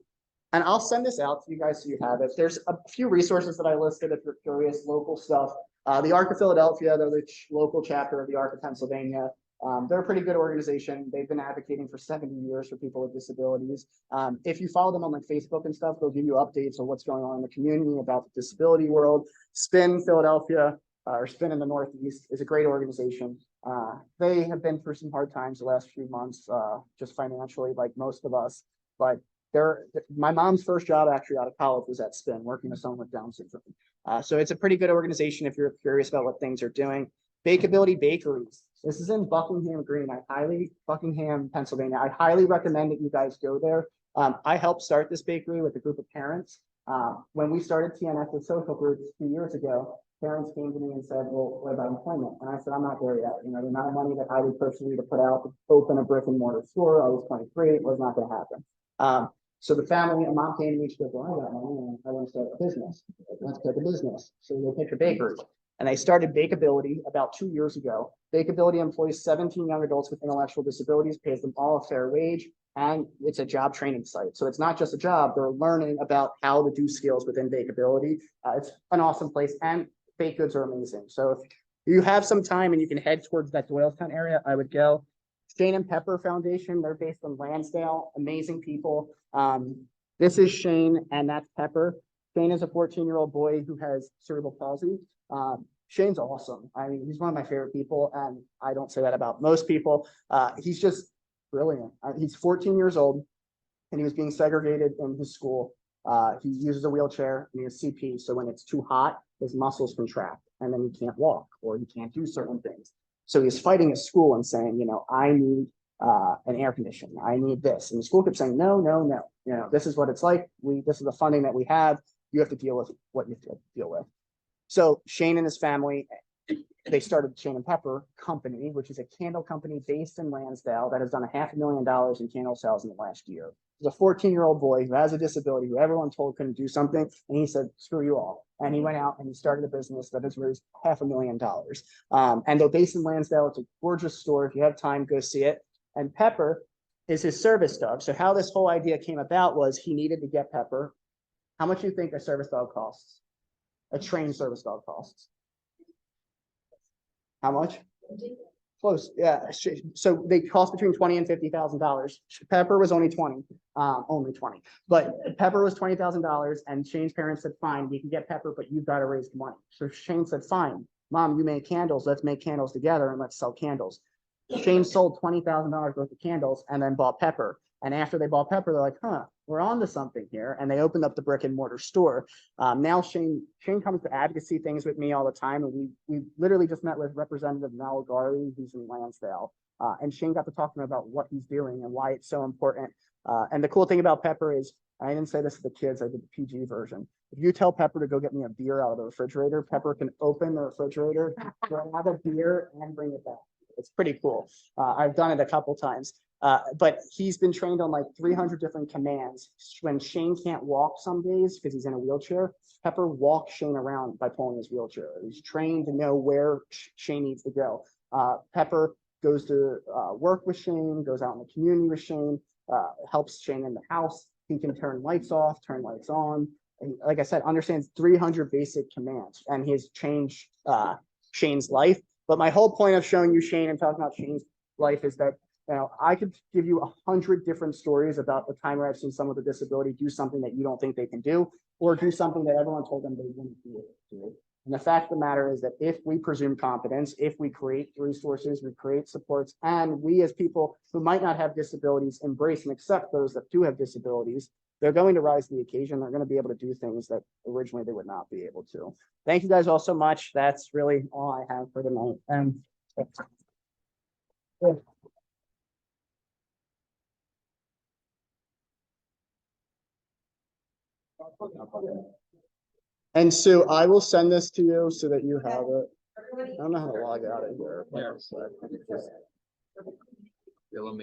and I'll send this out to you guys so you have it. There's a few resources that I listed if you're curious, local stuff. The ARC of Philadelphia, they're the local chapter of the ARC of Pennsylvania. They're a pretty good organization. They've been advocating for 70 years for people with disabilities. If you follow them on like Facebook and stuff, they'll give you updates on what's going on in the community about the disability world. SPIN Philadelphia, or SPIN in the Northeast, is a great organization. They have been through some hard times the last few months, just financially, like most of us. But my mom's first job actually out of college was at SPIN, working with someone with Down syndrome. So it's a pretty good organization if you're curious about what things are doing. Bakeability Bakeries. This is in Buckingham Green. Buckingham, Pennsylvania. I highly recommend that you guys go there. I helped start this bakery with a group of parents. When we started TNF with social groups 2 years ago, parents came to me and said, well, what about employment? And I said, I'm not there yet. The amount of money that I would personally to put out to open a brick and mortar store, I was 23, it was not going to happen. So the family and mom came to me, she goes, well, I got money and I want to start a business. Let's pick a business. So they picked a bakery. And they started Bakeability about 2 years ago. Bakeability employs 17 young adults with intellectual disabilities, pays them all a fair wage, and it's a job training site. So it's not just a job, they're learning about how to do skills within Bakeability. It's an awesome place, and baked goods are amazing. So if you have some time and you can head towards that Doylestown area, I would go. Shane and Pepper Foundation, they're based in Lansdale, amazing people. This is Shane and that's Pepper. Shane is a 14-year-old boy who has cerebral palsy. Shane's awesome. I mean, he's one of my favorite people, and I don't say that about most people. He's just brilliant. He's 14 years old, and he was being segregated in his school. He uses a wheelchair and he has CP, so when it's too hot, his muscles contract, and then he can't walk or he can't do certain things. So he's fighting his school and saying, I need an air conditioner. I need this. And the school kept saying, no, no, no. This is what it's like. This is the funding that we have. You have to deal with what you have to deal with. So Shane and his family, they started Shane and Pepper Company, which is a candle company based in Lansdale that has done $500,000 in candle sales in the last year. He's a 14-year-old boy who has a disability, who everyone told couldn't do something, and he said, screw you all. And he went out and he started a business that has raised $500,000. And they're based in Lansdale. It's a gorgeous store. If you have time, go see it. And Pepper is his service dog. So how this whole idea came about was he needed to get Pepper. How much do you think a service dog costs? A trained service dog costs? How much? Close, yeah. So they cost between $20,000 and $50,000. Pepper was only 20, but Pepper was $20,000, and Shane's parents said, fine, we can get Pepper, but you've got to raise the money. So Shane said, fine, Mom, you make candles, let's make candles together and let's sell candles. Shane sold $20,000 worth of candles and then bought Pepper. And after they bought Pepper, they're like, we're on to something here. And they opened up the brick and mortar store. Now Shane comes to advocacy things with me all the time. And we literally just met with Representative Mal Gari, who's in Lansdale. And Shane got to talk to him about what he's doing and why it's so important. And the cool thing about Pepper is, I didn't say this to the kids, I did the PG version. If you tell Pepper to go get me a beer out of the refrigerator, Pepper can open the refrigerator, grab a beer, and bring it back. It's pretty cool. I've done it a couple times. But he's been trained on like 300 different commands. When Shane can't walk some days because he's in a wheelchair, Pepper walks Shane around by pulling his wheelchair. He's trained to know where Shane needs to go. Pepper goes to work with Shane, goes out in the community with Shane, helps Shane in the house. He can turn lights off, turn lights on. And like I said, understands 300 basic commands, and he has changed Shane's life. But my whole point of showing you Shane and talking about Shane's life is that You know, I could give you 100 different stories about the time where I've seen someone with a disability do something that you don't think they can do, or do something that everyone told them they wouldn't be able to do. And the fact of the matter is that if we presume competence, if we create resources, we create supports, and we as people who might not have disabilities embrace and accept those that do have disabilities, they're going to rise to the occasion. They're going to be able to do things that originally they would not be able to. Thank you guys all so much. That's really all I have for tonight. And Sue, I will send this to you so that you have it. I don't know how to log out of here. Yeah. You'll